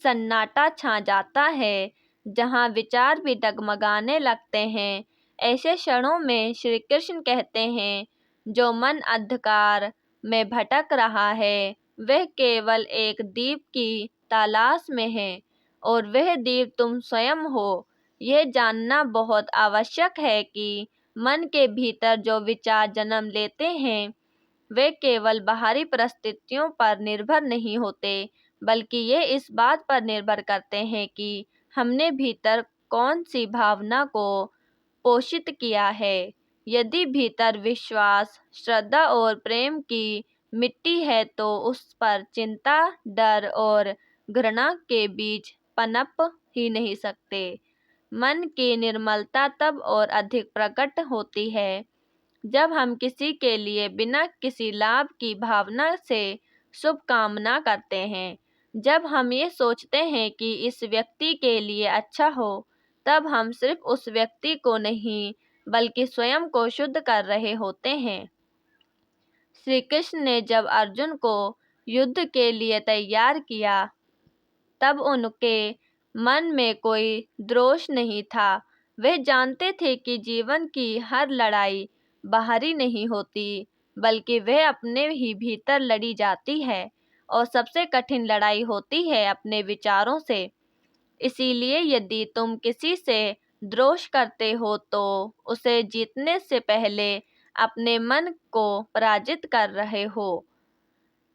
सन्नाटा छा जाता है जहाँ विचार भी डगमगाने लगते हैं। ऐसे क्षणों में श्री कृष्ण कहते हैं, जो मन अंधकार में भटक रहा है वह केवल एक दीप की तलाश में है, और वह दीप तुम स्वयं हो। यह जानना बहुत आवश्यक है कि मन के भीतर जो विचार जन्म लेते हैं, वे केवल बाहरी परिस्थितियों पर निर्भर नहीं होते, बल्कि ये इस बात पर निर्भर करते हैं कि हमने भीतर कौन सी भावना को पोषित किया है। यदि भीतर विश्वास, श्रद्धा और प्रेम की मिट्टी है, तो उस पर चिंता, डर और घृणा के बीज पनप ही नहीं सकते। मन की निर्मलता तब और अधिक प्रकट होती है जब हम किसी के लिए बिना किसी लाभ की भावना से शुभकामना करते हैं। जब हम ये सोचते हैं कि इस व्यक्ति के लिए अच्छा हो, तब हम सिर्फ उस व्यक्ति को नहीं बल्कि स्वयं को शुद्ध कर रहे होते हैं। श्री कृष्ण ने जब अर्जुन को युद्ध के लिए तैयार किया, तब उनके मन में कोई द्वेष नहीं था, वे जानते थे कि जीवन की हर लड़ाई बाहरी नहीं होती, बल्कि वह अपने ही भीतर लड़ी जाती है, और सबसे कठिन लड़ाई होती है अपने विचारों से। इसीलिए यदि तुम किसी से द्रोह करते हो तो उसे जीतने से पहले अपने मन को पराजित कर रहे हो।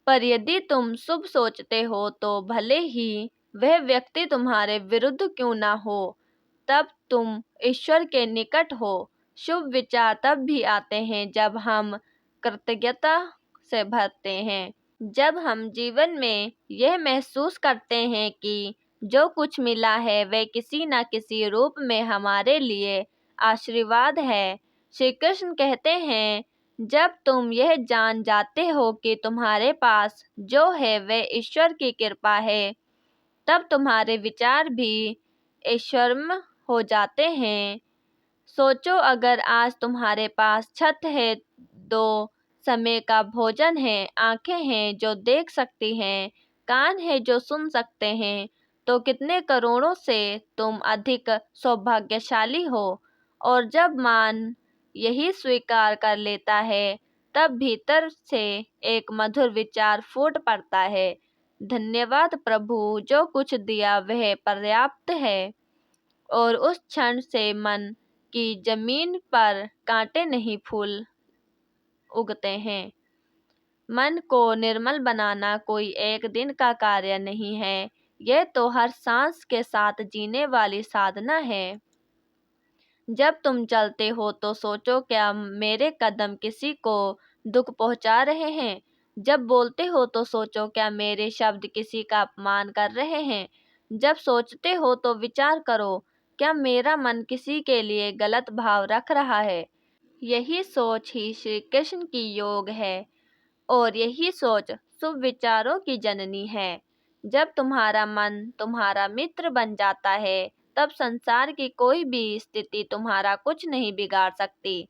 पर यदि तुम शुभ सोचते हो तो भले ही वह व्यक्ति तुम्हारे विरुद्ध क्यों ना हो, तब तुम ईश्वर के निकट हो। शुभ विचार तब भी आते हैं जब हम कृतज्ञता से भरते हैं, जब हम जीवन में यह महसूस करते हैं कि जो कुछ मिला है वह किसी न किसी रूप में हमारे लिए आशीर्वाद है। श्री कृष्ण कहते हैं, जब तुम यह जान जाते हो कि तुम्हारे पास जो है वह ईश्वर की कृपा है, तब तुम्हारे विचार भी ईश्वरमय हो जाते हैं। सोचो, अगर आज तुम्हारे पास छत है, दो समय का भोजन है, आंखें हैं जो देख सकती हैं, कान है जो सुन सकते हैं, तो कितने करोड़ों से तुम अधिक सौभाग्यशाली हो। और जब मन यही स्वीकार कर लेता है, तब भीतर से एक मधुर विचार फूट पड़ता है, धन्यवाद प्रभु, जो कुछ दिया वह पर्याप्त है। और उस क्षण से मन की जमीन पर कांटे नहीं फूल उगते हैं। मन को निर्मल बनाना कोई एक दिन का कार्य नहीं है, यह तो हर सांस के साथ जीने वाली साधना है। जब तुम चलते हो तो सोचो, क्या मेरे कदम किसी को दुख पहुंचा रहे हैं? जब बोलते हो तो सोचो, क्या मेरे शब्द किसी का अपमान कर रहे हैं? जब सोचते हो तो विचार करो, क्या मेरा मन किसी के लिए गलत भाव रख रहा है? यही सोच ही श्री कृष्ण की योग है, और यही सोच शुभ विचारों की जननी है। जब तुम्हारा मन तुम्हारा मित्र बन जाता है, तब संसार की कोई भी स्थिति तुम्हारा कुछ नहीं बिगाड़ सकती।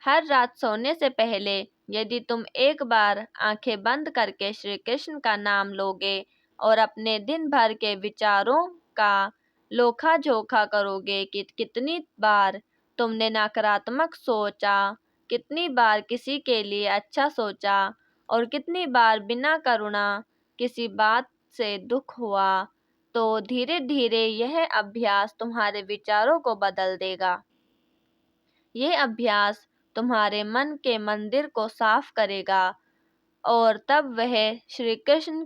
हर रात सोने से पहले यदि तुम एक बार आंखें बंद करके श्री कृष्ण का नाम लोगे और अपने दिन भर के विचारों का लोखा जोखा करोगे कि कितनी बार तुमने नकारात्मक सोचा, कितनी बार किसी के लिए अच्छा सोचा, और कितनी बार बिना करुणा किसी बात से दुख हुआ, तो धीरे धीरे यह अभ्यास तुम्हारे विचारों को बदल देगा। यह अभ्यास तुम्हारे मन के मंदिर को साफ करेगा, और तब वह श्री कृष्ण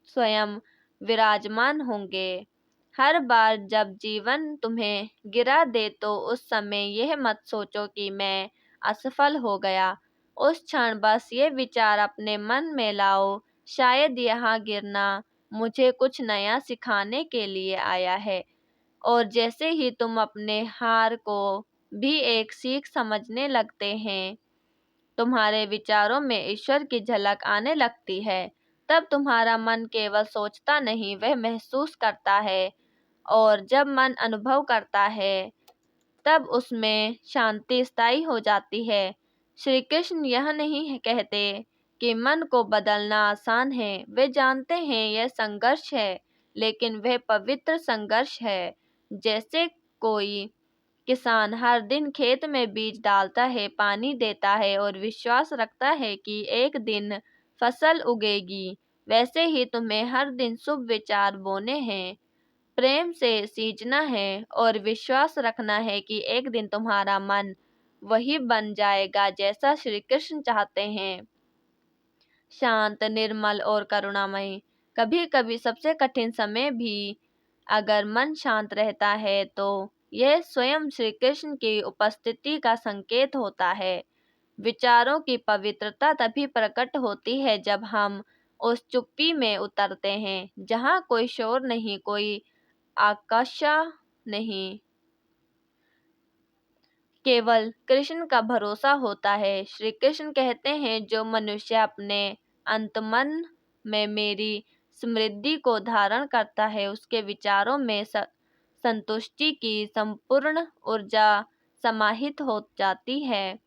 स्वयं विराजमान होंगे। हर बार जब जीवन तुम्हें गिरा दे तो उस समय यह मत सोचो कि मैं असफल हो गया। उस क्षण बस ये विचार अपने मन में लाओ, शायद यहाँ गिरना मुझे कुछ नया सिखाने के लिए आया है। और जैसे ही तुम अपने हार को भी एक सीख समझने लगते हैं, तुम्हारे विचारों में ईश्वर की झलक आने लगती है। तब तुम्हारा मन केवल सोचता नहीं, वह महसूस करता है, और जब मन अनुभव करता है, तब उसमें शांति स्थायी हो जाती है। श्री कृष्ण यह नहीं कहते कि मन को बदलना आसान है, वे जानते हैं यह संघर्ष है, लेकिन वह पवित्र संघर्ष है। जैसे कोई किसान हर दिन खेत में बीज डालता है, पानी देता है और विश्वास रखता है कि एक दिन फसल उगेगी, वैसे ही तुम्हें हर दिन शुभ विचार बोने हैं, प्रेम से सींचना है, और विश्वास रखना है कि एक दिन तुम्हारा मन वही बन जाएगा जैसा श्री कृष्ण चाहते हैं, शांत, निर्मल और करुणामय। कभी कभी सबसे कठिन समय भी अगर मन शांत रहता है तो यह स्वयं श्री कृष्ण की उपस्थिति का संकेत होता है। विचारों की पवित्रता तभी प्रकट होती है जब हम उस चुप्पी में उतरते हैं, जहाँ कोई शोर नहीं, कोई आकांक्षा नहीं, केवल कृष्ण का भरोसा होता है। श्री कृष्ण कहते हैं, जो मनुष्य अपने अंतमन में मेरी समृद्धि को धारण करता है, उसके विचारों में संतुष्टि की संपूर्ण ऊर्जा समाहित हो जाती है।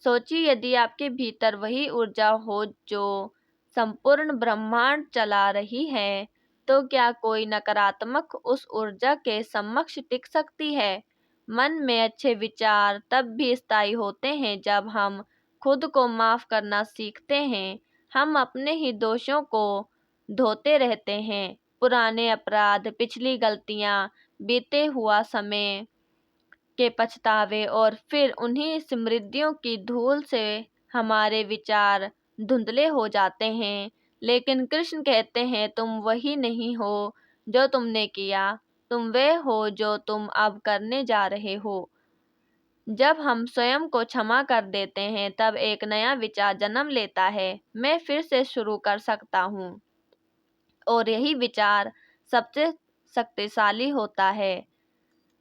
सोचिए, यदि आपके भीतर वही ऊर्जा हो जो संपूर्ण ब्रह्मांड चला रही है, तो क्या कोई नकारात्मक उस ऊर्जा के समक्ष टिक सकती है? मन में अच्छे विचार तब भी स्थायी होते हैं जब हम खुद को माफ़ करना सीखते हैं। हम अपने ही दोषों को धोते रहते हैं, पुराने अपराध, पिछली गलतियाँ, बीते हुआ समय के पछतावे, और फिर उन्हीं स्मृतियों की धूल से हमारे विचार धुंधले हो जाते हैं। लेकिन कृष्ण कहते हैं, तुम वही नहीं हो जो तुमने किया, तुम वे हो जो तुम अब करने जा रहे हो। जब हम स्वयं को क्षमा कर देते हैं तब एक नया विचार जन्म लेता है, मैं फिर से शुरू कर सकता हूँ। और यही विचार सबसे शक्तिशाली होता है,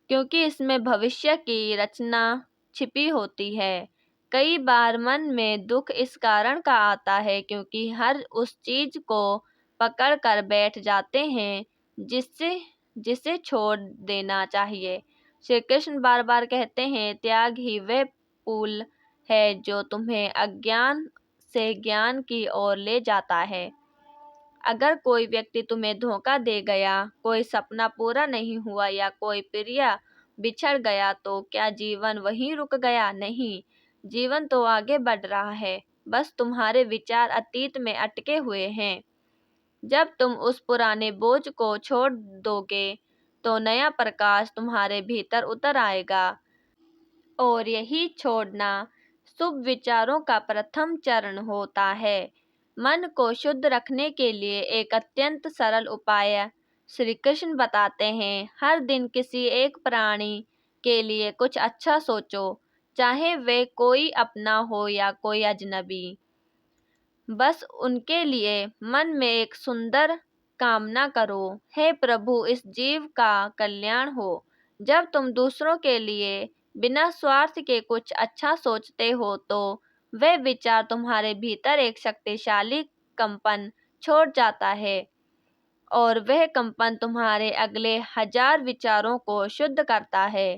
क्योंकि इसमें भविष्य की रचना छिपी होती है। कई बार मन में दुख इस कारण का आता है क्योंकि हर उस चीज को पकड़ कर बैठ जाते हैं जिससे जिसे छोड़ देना चाहिए। श्री कृष्ण बार बार कहते हैं, त्याग ही वह पुल है जो तुम्हें अज्ञान से ज्ञान की ओर ले जाता है। अगर कोई व्यक्ति तुम्हें धोखा दे गया, कोई सपना पूरा नहीं हुआ या कोई प्रिय बिछड़ गया, तो क्या जीवन वहीं रुक गया? नहीं, जीवन तो आगे बढ़ रहा है, बस तुम्हारे विचार अतीत में अटके हुए हैं। जब तुम उस पुराने बोझ को छोड़ दोगे तो नया प्रकाश तुम्हारे भीतर उतर आएगा। और यही छोड़ना शुभ विचारों का प्रथम चरण होता है। मन को शुद्ध रखने के लिए एक अत्यंत सरल उपाय श्री कृष्ण बताते हैं, हर दिन किसी एक प्राणी के लिए कुछ अच्छा सोचो, चाहे वे कोई अपना हो या कोई अजनबी। बस उनके लिए मन में एक सुंदर कामना करो, हे प्रभु, इस जीव का कल्याण हो। जब तुम दूसरों के लिए बिना स्वार्थ के कुछ अच्छा सोचते हो तो वह विचार तुम्हारे भीतर एक शक्तिशाली कंपन छोड़ जाता है, और वह कंपन तुम्हारे अगले 1000 विचारों को शुद्ध करता है।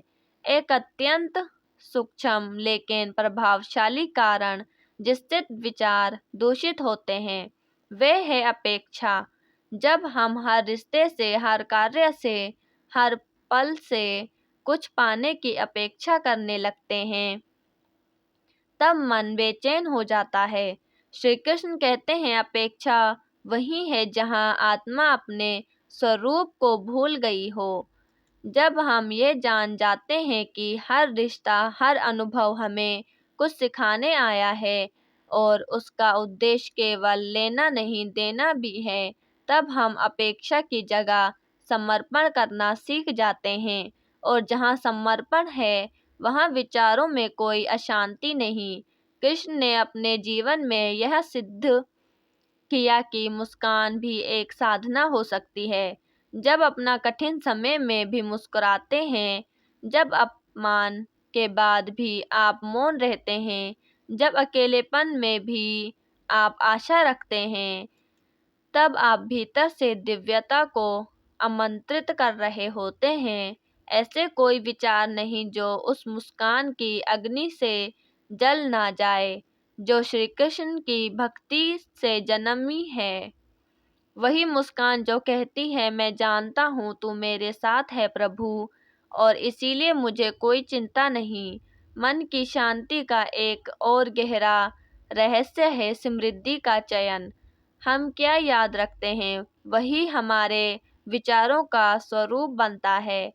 एक अत्यंत सूक्ष्म लेकिन प्रभावशाली कारण जिससे विचार दूषित होते हैं वह है अपेक्षा। जब हम हर रिश्ते से, हर कार्य से, हर पल से कुछ पाने की अपेक्षा करने लगते हैं तब मन बेचैन हो जाता है। श्री कृष्ण कहते हैं, अपेक्षा वही है जहाँ आत्मा अपने स्वरूप को भूल गई हो। जब हम ये जान जाते हैं कि हर रिश्ता, हर अनुभव हमें कुछ सिखाने आया है और उसका उद्देश्य केवल लेना नहीं देना भी है, तब हम अपेक्षा की जगह समर्पण करना सीख जाते हैं। और जहाँ समर्पण है वहाँ विचारों में कोई अशांति नहीं। कृष्ण ने अपने जीवन में यह सिद्ध किया कि मुस्कान भी एक साधना हो सकती है। जब अपना कठिन समय में भी मुस्कुराते हैं, जब अपमान के बाद भी आप मौन रहते हैं, जब अकेलेपन में भी आप आशा रखते हैं, तब आप भीतर से दिव्यता को आमंत्रित कर रहे होते हैं। ऐसे कोई विचार नहीं जो उस मुस्कान की अग्नि से जल ना जाए जो श्री कृष्ण की भक्ति से जन्मी है। वही मुस्कान जो कहती है, मैं जानता हूँ तू मेरे साथ है प्रभु, और इसीलिए मुझे कोई चिंता नहीं। मन की शांति का एक और गहरा रहस्य है समृद्धि का चयन। हम क्या याद रखते हैं वही हमारे विचारों का स्वरूप बनता है।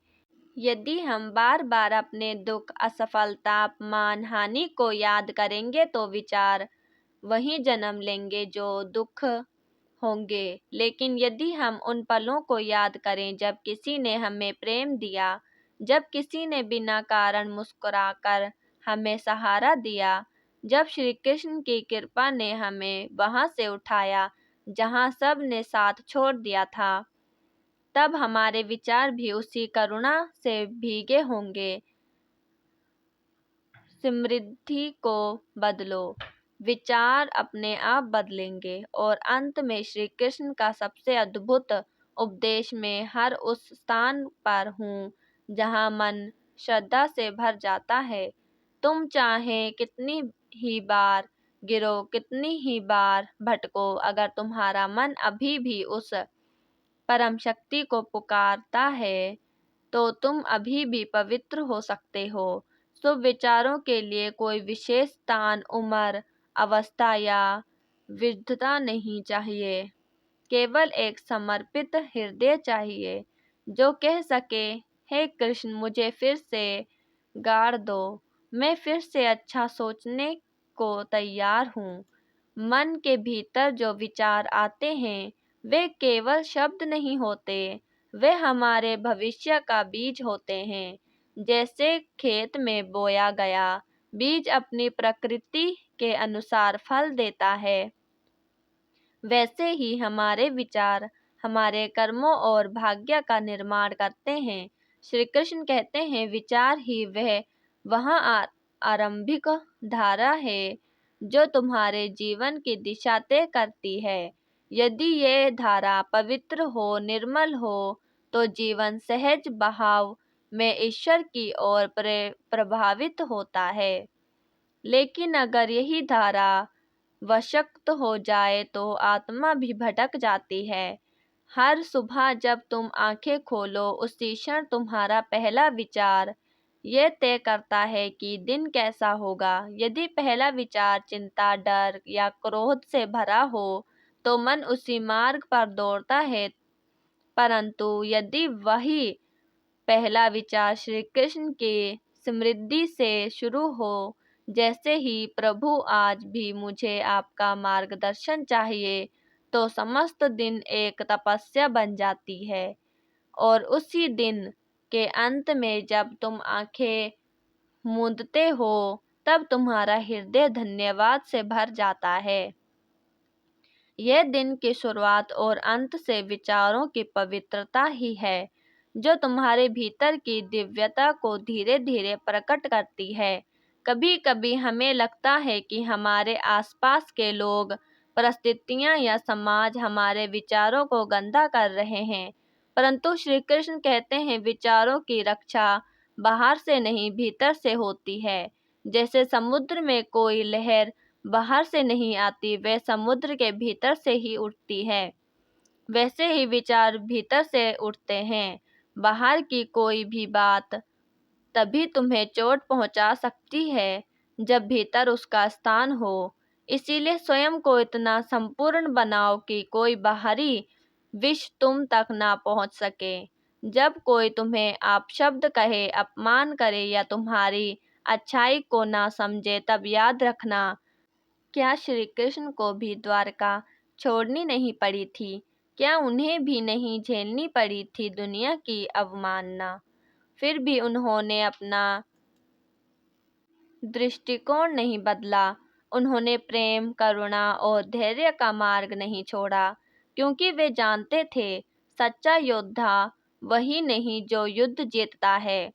यदि हम बार बार अपने दुख, असफलता, अपमान, हानि को याद करेंगे तो विचार वही जन्म लेंगे जो दुख होंगे। लेकिन यदि हम उन पलों को याद करें जब किसी ने हमें प्रेम दिया, जब किसी ने बिना कारण मुस्कुराकर हमें सहारा दिया, जब श्री कृष्ण की कृपा ने हमें वहां से उठाया जहां सब ने साथ छोड़ दिया था, तब हमारे विचार भी उसी करुणा से भीगे होंगे। समृद्धि को बदलो, विचार अपने आप बदलेंगे। और अंत में श्री कृष्ण का सबसे अद्भुत उपदेश, मैं हर उस स्थान पर हूँ जहाँ मन श्रद्धा से भर जाता है। तुम चाहे कितनी ही बार गिरो, कितनी ही बार भटको, अगर तुम्हारा मन अभी भी उस परम शक्ति को पुकारता है तो तुम अभी भी पवित्र हो सकते हो। शुभ विचारों के लिए कोई विशेष स्थान, उम्र, अवस्था या विविधता नहीं चाहिए। केवल एक समर्पित हृदय चाहिए जो कह सके, हे कृष्ण, मुझे फिर से गाड़ दो, मैं फिर से अच्छा सोचने को तैयार हूँ। मन के भीतर जो विचार आते हैं वे केवल शब्द नहीं होते, वे हमारे भविष्य का बीज होते हैं। जैसे खेत में बोया गया बीज अपनी प्रकृति के अनुसार फल देता है, वैसे ही हमारे विचार हमारे कर्मों और भाग्य का निर्माण करते हैं। श्री कृष्ण कहते हैं, विचार ही वह आरंभिक धारा है जो तुम्हारे जीवन की दिशा तय करती है। यदि ये धारा पवित्र हो, निर्मल हो, तो जीवन सहज बहाव में ईश्वर की ओर प्रभावित होता है। लेकिन अगर यही धारा वशक्त हो जाए तो आत्मा भी भटक जाती है। हर सुबह जब तुम आंखें खोलो उसी क्षण तुम्हारा पहला विचार ये तय करता है कि दिन कैसा होगा। यदि पहला विचार चिंता, डर या क्रोध से भरा हो तो मन उसी मार्ग पर दौड़ता है, परंतु यदि वही पहला विचार श्री कृष्ण की समृद्धि से शुरू हो, जैसे ही प्रभु आज भी मुझे आपका मार्गदर्शन चाहिए, तो समस्त दिन एक तपस्या बन जाती है। और उसी दिन के अंत में जब तुम आंखें मूंदते हो तब तुम्हारा हृदय धन्यवाद से भर जाता है। यह दिन की शुरुआत और अंत से विचारों की पवित्रता ही है जो तुम्हारे भीतर की दिव्यता को धीरे धीरे प्रकट करती है। कभी कभी हमें लगता है कि हमारे आसपास के लोग, परिस्थितियां या समाज हमारे विचारों को गंदा कर रहे हैं, परंतु श्री कृष्ण कहते हैं विचारों की रक्षा बाहर से नहीं भीतर से होती है। जैसे समुद्र में कोई लहर बाहर से नहीं आती, वह समुद्र के भीतर से ही उठती है, वैसे ही विचार भीतर से उठते हैं। बाहर की कोई भी बात तभी तुम्हें चोट पहुंचा सकती है जब भीतर उसका स्थान हो। इसीलिए स्वयं को इतना संपूर्ण बनाओ कि कोई बाहरी विष तुम तक ना पहुंच सके। जब कोई तुम्हें अपशब्द कहे, अपमान करे या तुम्हारी अच्छाई को ना समझे, तब याद रखना, क्या श्री कृष्ण को भी द्वारका छोड़नी नहीं पड़ी थी? क्या उन्हें भी नहीं झेलनी पड़ी थी दुनिया की अवमानना? फिर भी उन्होंने अपना दृष्टिकोण नहीं बदला। उन्होंने प्रेम, करुणा और धैर्य का मार्ग नहीं छोड़ा, क्योंकि वे जानते थे सच्चा योद्धा वही नहीं जो युद्ध जीतता है,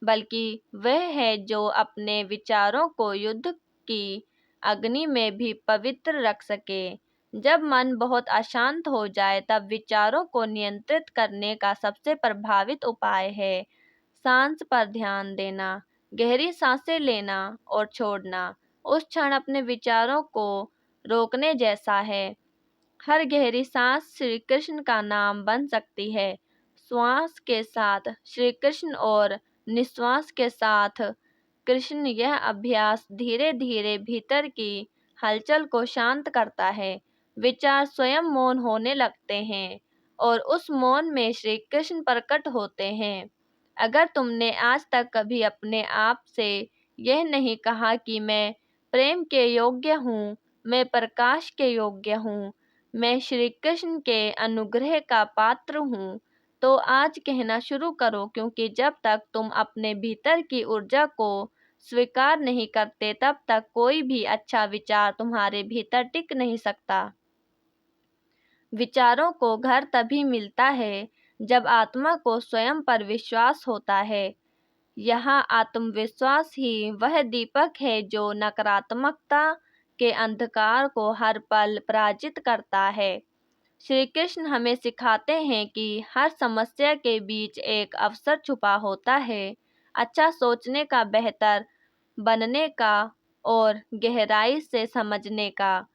बल्कि वह है जो अपने विचारों को युद्ध की अग्नि में भी पवित्र रख सके। जब मन बहुत अशांत हो जाए तब विचारों को नियंत्रित करने का सबसे प्रभावित उपाय है सांस पर ध्यान देना, गहरी सांसें लेना और छोड़ना। उस क्षण अपने विचारों को रोकने जैसा है। हर गहरी सांस श्री कृष्ण का नाम बन सकती है। श्वास के साथ श्री कृष्ण और निश्वास के साथ कृष्ण, यह अभ्यास धीरे धीरे भीतर की हलचल को शांत करता है। विचार स्वयं मौन होने लगते हैं और उस मौन में श्री कृष्ण प्रकट होते हैं। अगर तुमने आज तक कभी अपने आप से यह नहीं कहा कि मैं प्रेम के योग्य हूँ, मैं प्रकाश के योग्य हूँ, मैं श्री कृष्ण के अनुग्रह का पात्र हूँ, तो आज कहना शुरू करो, क्योंकि जब तक तुम अपने भीतर की ऊर्जा को स्वीकार नहीं करते तब तक कोई भी अच्छा विचार तुम्हारे भीतर टिक नहीं सकता। विचारों को घर तभी मिलता है जब आत्मा को स्वयं पर विश्वास होता है। यहाँ आत्मविश्वास ही वह दीपक है जो नकारात्मकता के अंधकार को हर पल पराजित करता है। श्री कृष्ण हमें सिखाते हैं कि हर समस्या के बीच एक अवसर छुपा होता है, अच्छा सोचने का, बेहतर बनने का और गहराई से समझने का।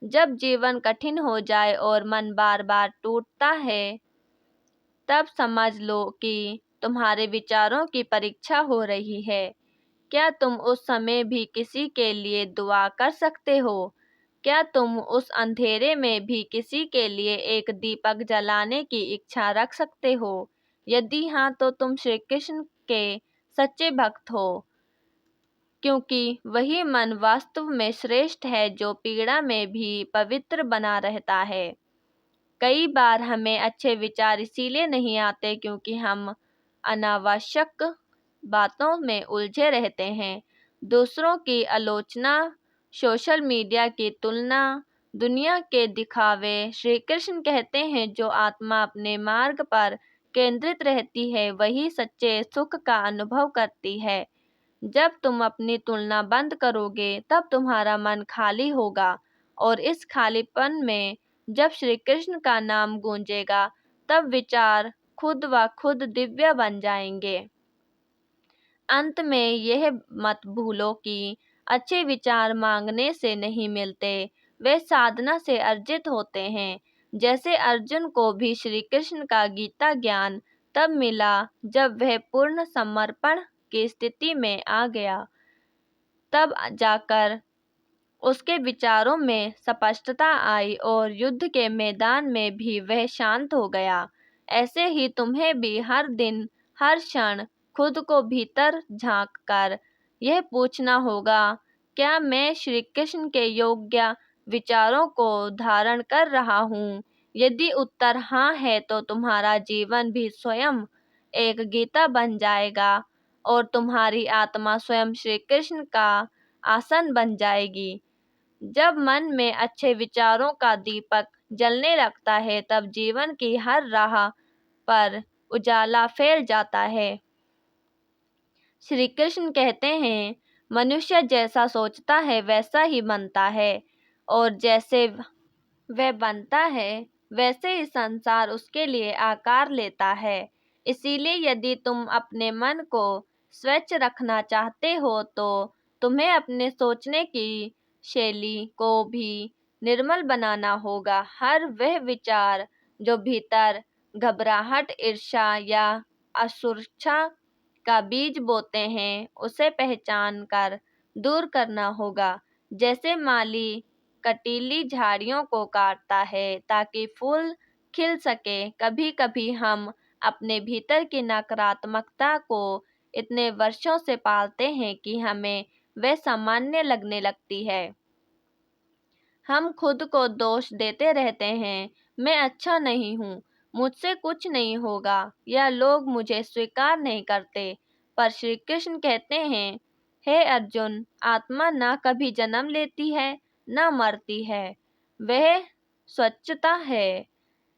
जब जीवन कठिन हो जाए और मन बार बार टूटता है, तब समझ लो कि तुम्हारे विचारों की परीक्षा हो रही है। क्या तुम उस समय भी किसी के लिए दुआ कर सकते हो? क्या तुम उस अंधेरे में भी किसी के लिए एक दीपक जलाने की इच्छा रख सकते हो? यदि हाँ, तो तुम श्री कृष्ण के सच्चे भक्त हो, क्योंकि वही मन वास्तव में श्रेष्ठ है जो पीड़ा में भी पवित्र बना रहता है। कई बार हमें अच्छे विचार इसीलिए नहीं आते क्योंकि हम अनावश्यक बातों में उलझे रहते हैं। दूसरों की आलोचना, सोशल मीडिया की तुलना, दुनिया के दिखावे। श्री कृष्ण कहते हैं, जो आत्मा अपने मार्ग पर केंद्रित रहती है वही सच्चे सुख का अनुभव करती है। जब तुम अपनी तुलना बंद करोगे तब तुम्हारा मन खाली होगा, और इस खालीपन में जब श्री कृष्ण का नाम गूंजेगा तब विचार खुद व खुद दिव्य बन जाएंगे। अंत में यह मत भूलो कि अच्छे विचार मांगने से नहीं मिलते, वे साधना से अर्जित होते हैं। जैसे अर्जुन को भी श्री कृष्ण का गीता ज्ञान तब मिला जब वह पूर्ण समर्पण की स्थिति में आ गया, तब जाकर उसके विचारों में स्पष्टता आई और युद्ध के मैदान में भी वह शांत हो गया। ऐसे ही तुम्हें भी हर दिन, हर क्षण खुद को भीतर झांक कर यह पूछना होगा, क्या मैं श्री कृष्ण के योग्य विचारों को धारण कर रहा हूँ? यदि उत्तर हाँ है तो तुम्हारा जीवन भी स्वयं एक गीता बन जाएगा और तुम्हारी आत्मा स्वयं श्री कृष्ण का आसन बन जाएगी। जब मन में अच्छे विचारों का दीपक जलने लगता है तब जीवन की हर राह पर उजाला फैल जाता है। श्री कृष्ण कहते हैं, मनुष्य जैसा सोचता है वैसा ही बनता है, और जैसे वह बनता है वैसे ही संसार उसके लिए आकार लेता है। इसीलिए यदि तुम अपने मन को स्वच्छ रखना चाहते हो तो तुम्हें अपने सोचने की शैली को भी निर्मल बनाना होगा। हर वह विचार जो भीतर घबराहट, ईर्ष्या या असुरक्षा का बीज बोते हैं, उसे पहचान कर दूर करना होगा। जैसे माली कटीली झाड़ियों को काटता है ताकि फूल खिल सके, कभी कभी हम अपने भीतर की नकारात्मकता को इतने वर्षों से पालते हैं कि हमें वह सामान्य लगने लगती है। हम खुद को दोष देते रहते हैं, मैं अच्छा नहीं हूँ, मुझसे कुछ नहीं होगा, या लोग मुझे स्वीकार नहीं करते। पर श्री कृष्ण कहते हैं, हे अर्जुन, आत्मा न कभी जन्म लेती है न मरती है, वह स्वच्छता है,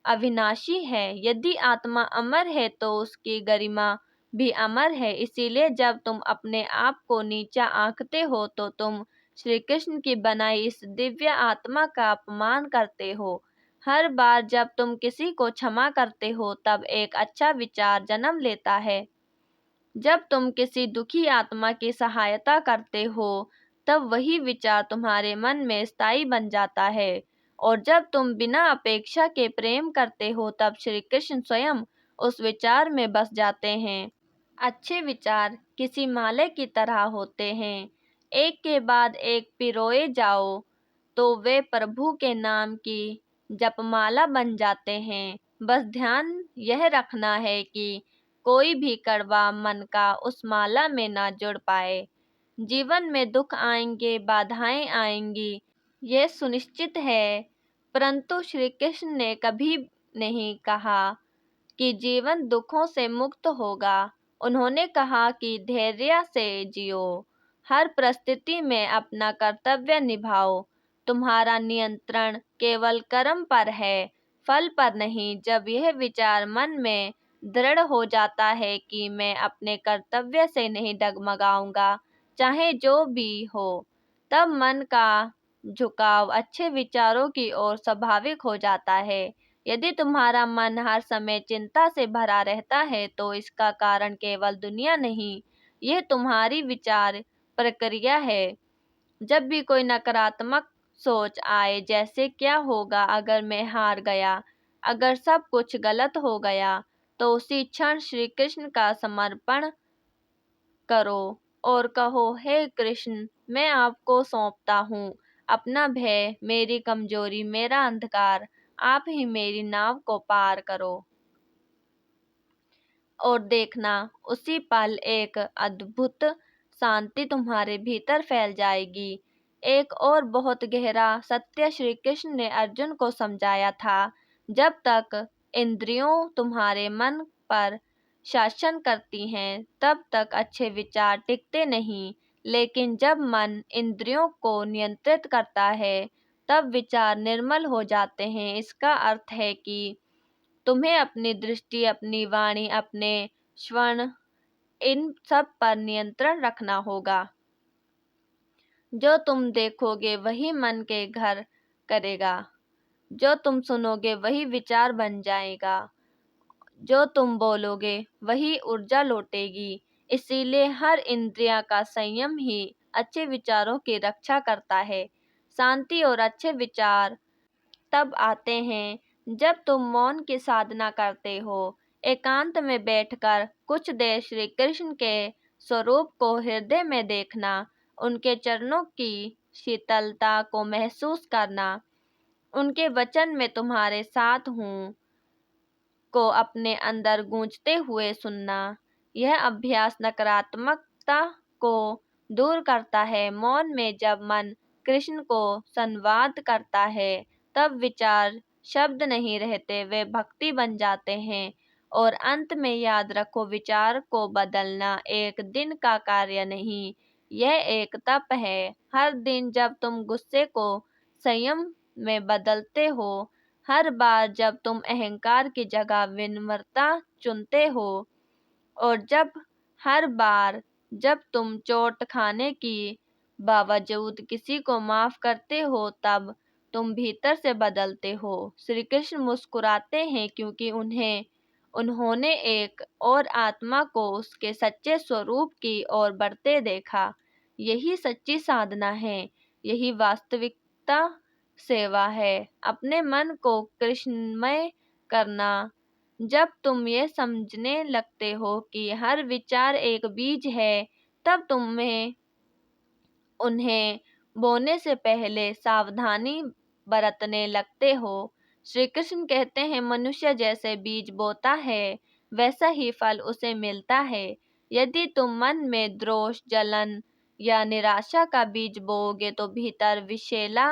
अविनाशी है। यदि आत्मा अमर है तो उसकी गरिमा भी अमर है। इसीलिए जब तुम अपने आप को नीचा आंकते हो तो तुम श्री कृष्ण की बनाई इस दिव्य आत्मा का अपमान करते हो। हर बार जब तुम किसी को क्षमा करते हो तब एक अच्छा विचार जन्म लेता है। जब तुम किसी दुखी आत्मा की सहायता करते हो तब वही विचार तुम्हारे मन में स्थायी बन जाता है, और जब तुम बिना अपेक्षा के प्रेम करते हो तब श्री कृष्ण स्वयं उस विचार में बस जाते हैं। अच्छे विचार किसी माले की तरह होते हैं, एक के बाद एक पिरोए जाओ तो वे प्रभु के नाम की जपमाला बन जाते हैं। बस ध्यान यह रखना है कि कोई भी कड़वा मन का उस माला में ना जुड़ पाए। जीवन में दुख आएंगे, बाधाएं आएंगी, यह सुनिश्चित है, परंतु श्री कृष्ण ने कभी नहीं कहा कि जीवन दुखों से मुक्त होगा। उन्होंने कहा कि धैर्य से जियो, हर परिस्थिति में अपना कर्तव्य निभाओ। तुम्हारा नियंत्रण केवल कर्म पर है, फल पर नहीं। जब यह विचार मन में दृढ़ हो जाता है कि मैं अपने कर्तव्य से नहीं डगमगाऊंगा, चाहे जो भी हो, तब मन का झुकाव अच्छे विचारों की ओर स्वाभाविक हो जाता है। यदि तुम्हारा मन हर समय चिंता से भरा रहता है तो इसका कारण केवल दुनिया नहीं, यह तुम्हारी विचार प्रक्रिया है। जब भी कोई नकारात्मक सोच आए, जैसे क्या होगा अगर मैं हार गया, अगर सब कुछ गलत हो गया, तो उसी क्षण श्री कृष्ण का समर्पण करो और कहो, हे कृष्ण, मैं आपको सौंपता हूँ अपना भय, मेरी कमजोरी, मेरा अंधकार। आप ही मेरी नाव को पार करो। और देखना, उसी पल एक अद्भुत शांति तुम्हारे भीतर फैल जाएगी। एक और बहुत गहरा सत्य श्री कृष्ण ने अर्जुन को समझाया था। जब तक इंद्रियों तुम्हारे मन पर शासन करती हैं, तब तक अच्छे विचार टिकते नहीं। लेकिन जब मन इंद्रियों को नियंत्रित करता है, तब विचार निर्मल हो जाते हैं। इसका अर्थ है कि तुम्हें अपनी दृष्टि, अपनी वाणी, अपने श्रवण, इन सब पर नियंत्रण रखना होगा। जो तुम देखोगे वही मन के घर करेगा, जो तुम सुनोगे वही विचार बन जाएगा, जो तुम बोलोगे वही ऊर्जा लौटेगी। इसीलिए हर इंद्रिया का संयम ही अच्छे विचारों की रक्षा करता है। शांति और अच्छे विचार तब आते हैं जब तुम मौन की साधना करते हो। एकांत में बैठकर कुछ देर श्री कृष्ण के स्वरूप को हृदय में देखना, उनके चरणों की शीतलता को महसूस करना, उनके वचन में तुम्हारे साथ हूँ को अपने अंदर गूंजते हुए सुनना। यह अभ्यास नकारात्मकता को दूर करता है। मौन में जब मन कृष्ण को संवाद करता है, तब विचार शब्द नहीं रहते, वे भक्ति बन जाते हैं। और अंत में याद रखो, विचार को बदलना एक दिन का कार्य नहीं, यह एक तप है। हर दिन जब तुम गुस्से को संयम में बदलते हो, हर बार जब तुम अहंकार की जगह विनम्रता चुनते हो, और हर बार जब तुम चोट खाने की बावजूद किसी को माफ करते हो, तब तुम भीतर से बदलते हो। श्री कृष्ण मुस्कुराते हैं क्योंकि उन्होंने एक और आत्मा को उसके सच्चे स्वरूप की ओर बढ़ते देखा। यही सच्ची साधना है, यही वास्तविकता सेवा है, अपने मन को कृष्णमय करना। जब तुम ये समझने लगते हो कि हर विचार एक बीज है, तब तुम्हें उन्हें बोने से पहले सावधानी बरतने लगते हो। श्री कृष्ण कहते हैं, मनुष्य जैसे बीज बोता है, वैसा ही फल उसे मिलता है। यदि तुम मन में द्वेष, जलन या निराशा का बीज बोओगे तो भीतर विषैला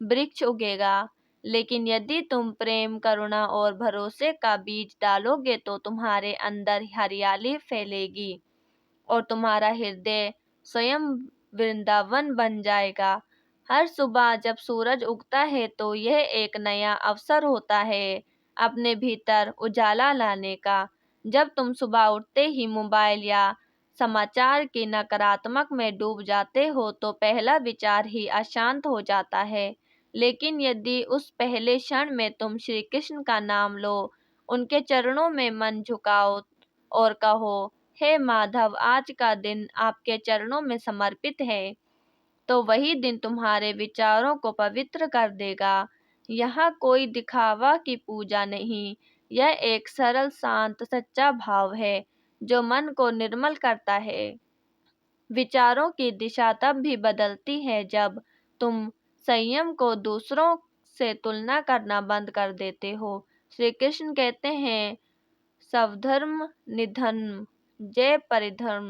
वृक्ष उगेगा। लेकिन यदि तुम प्रेम, करुणा और भरोसे का बीज डालोगे तो तुम्हारे अंदर हरियाली फैलेगी और तुम्हारा हृदय स्वयं वृंदावन बन जाएगा। हर सुबह जब सूरज उगता है तो यह एक नया अवसर होता है अपने भीतर उजाला लाने का। जब तुम सुबह उठते ही मोबाइल या समाचार की नकारात्मक में डूब जाते हो तो पहला विचार ही अशांत हो जाता है। लेकिन यदि उस पहले क्षण में तुम श्री कृष्ण का नाम लो, उनके चरणों में मन झुकाओ और कहो, हे माधव, आज का दिन आपके चरणों में समर्पित है, तो वही दिन तुम्हारे विचारों को पवित्र कर देगा। यहाँ कोई दिखावा की पूजा नहीं, यह एक सरल, शांत, सच्चा भाव है जो मन को निर्मल करता है। विचारों की दिशा तब भी बदलती है जब तुम संयम को दूसरों से तुलना करना बंद कर देते हो। श्री कृष्ण कहते हैं, स्वधर्म निधन जय परिधर्म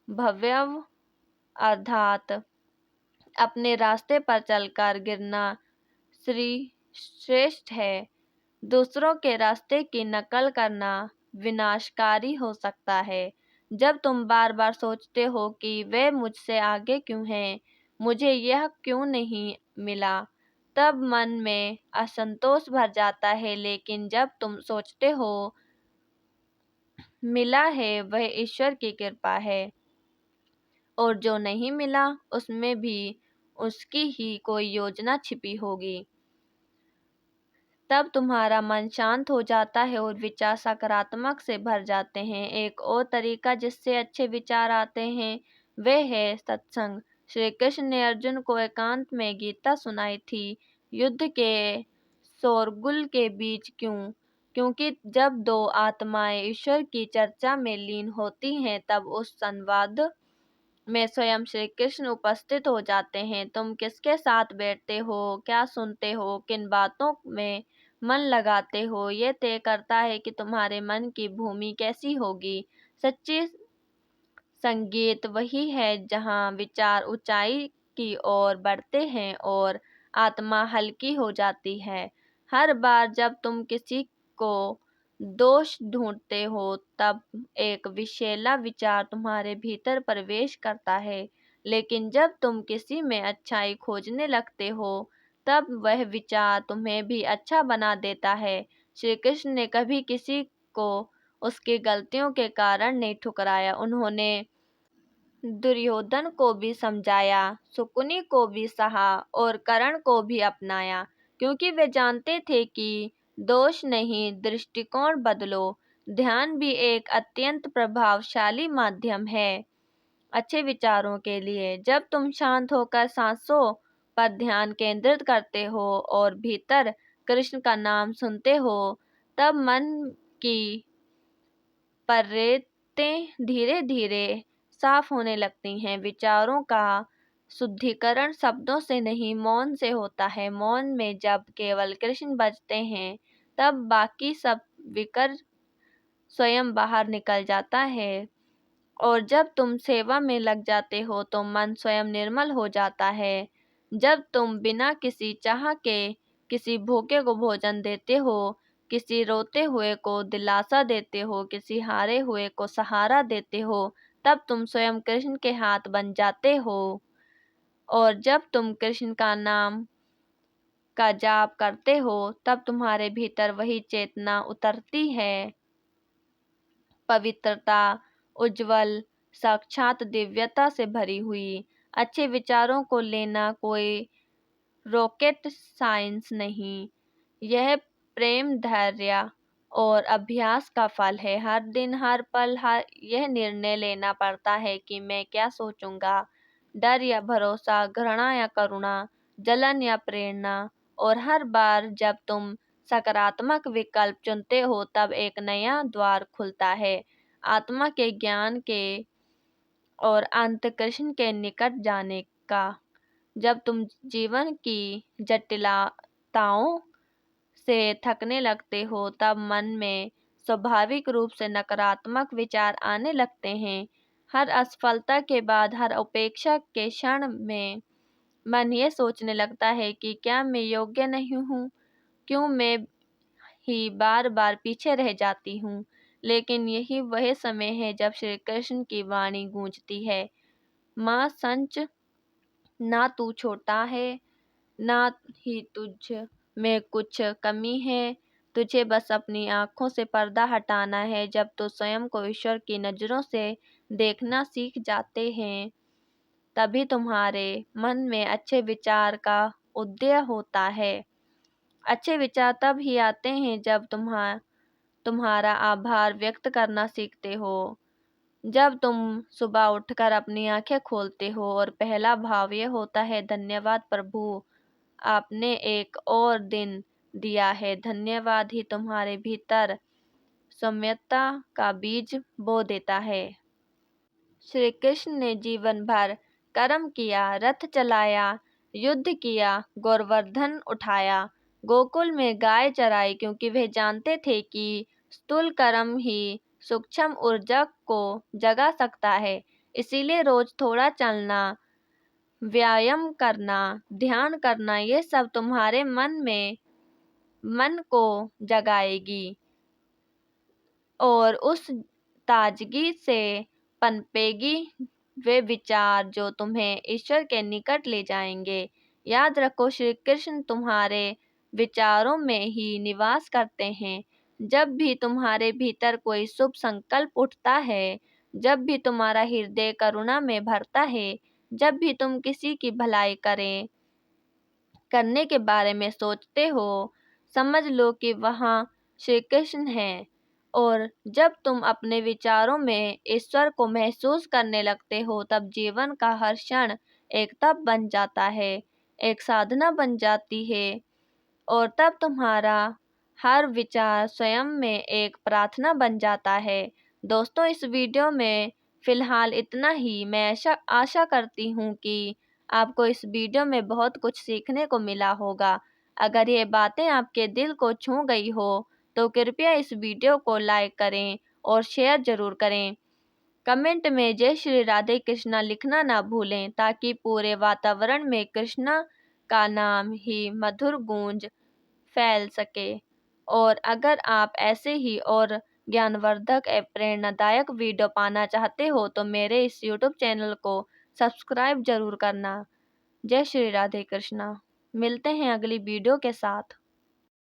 भव्यव, अर्थात अपने रास्ते पर चलकर गिरना श्रेष्ठ है। दूसरों के रास्ते की नकल करना विनाशकारी हो सकता है। जब तुम बार बार सोचते हो कि वे मुझसे आगे क्यों हैं, मुझे यह क्यों नहीं मिला, तब मन में असंतोष भर जाता है। लेकिन जब तुम सोचते हो मिला है, वह ईश्वर की कृपा है, और जो नहीं मिला उसमें भी उसकी ही कोई योजना छिपी होगी, तब तुम्हारा मन शांत हो जाता है और विचार सकारात्मक से भर जाते हैं। एक और तरीका जिससे अच्छे विचार आते हैं वह है सत्संग। श्री कृष्ण ने अर्जुन को एकांत में गीता सुनाई थी। युद्ध के शोरगुल के बीच क्यों क्योंकि जब दो आत्माएं ईश्वर की चर्चा में लीन होती हैं तब उस संवाद में स्वयं श्री कृष्ण उपस्थित हो जाते हैं। तुम किसके साथ बैठते हो, क्या सुनते हो, किन बातों में मन लगाते हो, ये तय करता है कि तुम्हारे मन की भूमि कैसी होगी। सच्ची संगीत वही है जहाँ विचार ऊंचाई की ओर बढ़ते हैं और आत्मा हल्की हो जाती है। हर बार जब तुम किसी को दोष ढूंढते हो तब एक विषैला विचार तुम्हारे भीतर प्रवेश करता है, लेकिन जब तुम किसी में अच्छाई खोजने लगते हो तब वह विचार तुम्हें भी अच्छा बना देता है। श्री कृष्ण ने कभी किसी को उसकी गलतियों के कारण नहीं ठुकराया। उन्होंने दुर्योधन को भी समझाया, शकुनी को भी सहा और कर्ण को भी अपनाया, क्योंकि वे जानते थे कि दोष नहीं, दृष्टिकोण बदलो। ध्यान भी एक अत्यंत प्रभावशाली माध्यम है अच्छे विचारों के लिए। जब तुम शांत होकर सांसों पर ध्यान केंद्रित करते हो और भीतर कृष्ण का नाम सुनते हो, तब मन की पर्यतें धीरे धीरे साफ होने लगती हैं। विचारों का शुद्धिकरण शब्दों से नहीं, मौन से होता है। मौन में जब केवल कृष्ण बजते हैं तब बाकी सब विकर स्वयं बाहर निकल जाता है, और जब तुम सेवा में लग जाते हो तो मन स्वयं निर्मल हो जाता है। जब तुम बिना किसी चाह के किसी भूखे को भोजन देते हो, किसी रोते हुए को दिलासा देते हो, किसी हारे हुए को सहारा देते हो, तब तुम स्वयं कृष्ण के हाथ बन जाते हो। और जब तुम कृष्ण का नाम का जाप करते हो तब तुम्हारे भीतर वही चेतना उतरती है, पवित्रता, उज्जवल, साक्षात दिव्यता से भरी हुई। अच्छे विचारों को लेना कोई रॉकेट साइंस नहीं, यह प्रेम, धैर्य और अभ्यास का फल है। हर दिन, हर पल, हर यह निर्णय लेना पड़ता है कि मैं क्या सोचूंगा। डर या भरोसा, घृणा या करुणा, जलन या प्रेरणा। और हर बार जब तुम सकारात्मक विकल्प चुनते हो तब एक नया द्वार खुलता है आत्मा के ज्ञान के और अंत कृष्ण के निकट जाने का। जब तुम जीवन की जटिलताओं से थकने लगते हो तब मन में स्वाभाविक रूप से नकारात्मक विचार आने लगते हैं। हर असफलता के बाद, हर उपेक्षा के क्षण में मन ये सोचने लगता है कि क्या मैं योग्य नहीं हूँ, क्यों मैं ही बार बार पीछे रह जाती हूँ। लेकिन यही वह समय है जब श्री कृष्ण की वाणी गूंजती है, माँ सच, ना तू छोटा है, ना ही तुझ में कुछ कमी है, तुझे बस अपनी आँखों से पर्दा हटाना है। जब तो स्वयं को ईश्वर की नज़रों से देखना सीख जाते हैं तभी तुम्हारे मन में अच्छे विचार का उदय होता है। अच्छे विचार तब ही आते हैं जब तुम्हारा आभार व्यक्त करना सीखते हो। जब तुम सुबह उठकर अपनी आंखें खोलते हो और पहला भाव यह होता है, धन्यवाद प्रभु, आपने एक और दिन दिया है। धन्यवाद ही तुम्हारे भीतर सौम्यता का बीज बो देता है। श्री कृष्ण ने जीवन भर कर्म किया, रथ चलाया, युद्ध किया, गोवर्धन उठाया, गोकुल में गाय चराई, क्योंकि वे जानते थे कि स्थूल कर्म ही सूक्ष्म ऊर्जा को जगा सकता है। इसीलिए रोज थोड़ा चलना, व्यायाम करना, ध्यान करना, ये सब तुम्हारे मन को जगाएगी और उस ताजगी से पनपेगी वे विचार जो तुम्हें ईश्वर के निकट ले जाएंगे। याद रखो, श्री कृष्ण तुम्हारे विचारों में ही निवास करते हैं। जब भी तुम्हारे भीतर कोई शुभ संकल्प उठता है, जब भी तुम्हारा हृदय करुणा में भरता है, जब भी तुम किसी की भलाई करने के बारे में सोचते हो, समझ लो कि वहाँ श्री कृष्ण हैं। और जब तुम अपने विचारों में ईश्वर को महसूस करने लगते हो तब जीवन का हर क्षण एक तप बन जाता है, एक साधना बन जाती है, और तब तुम्हारा हर विचार स्वयं में एक प्रार्थना बन जाता है। दोस्तों, इस वीडियो में फ़िलहाल इतना ही। मैं आशा करती हूँ कि आपको इस वीडियो में बहुत कुछ सीखने को मिला होगा। अगर ये बातें आपके दिल को छू गई हो तो कृपया इस वीडियो को लाइक करें और शेयर ज़रूर करें। कमेंट में जय श्री राधे कृष्णा लिखना ना भूलें ताकि पूरे वातावरण में कृष्णा का नाम ही मधुर गूंज फैल सके। और अगर आप ऐसे ही और ज्ञानवर्धक एवं प्रेरणादायक वीडियो पाना चाहते हो तो मेरे इस यूट्यूब चैनल को सब्सक्राइब जरूर करना। जय श्री राधे कृष्णा। मिलते हैं अगली वीडियो के साथ।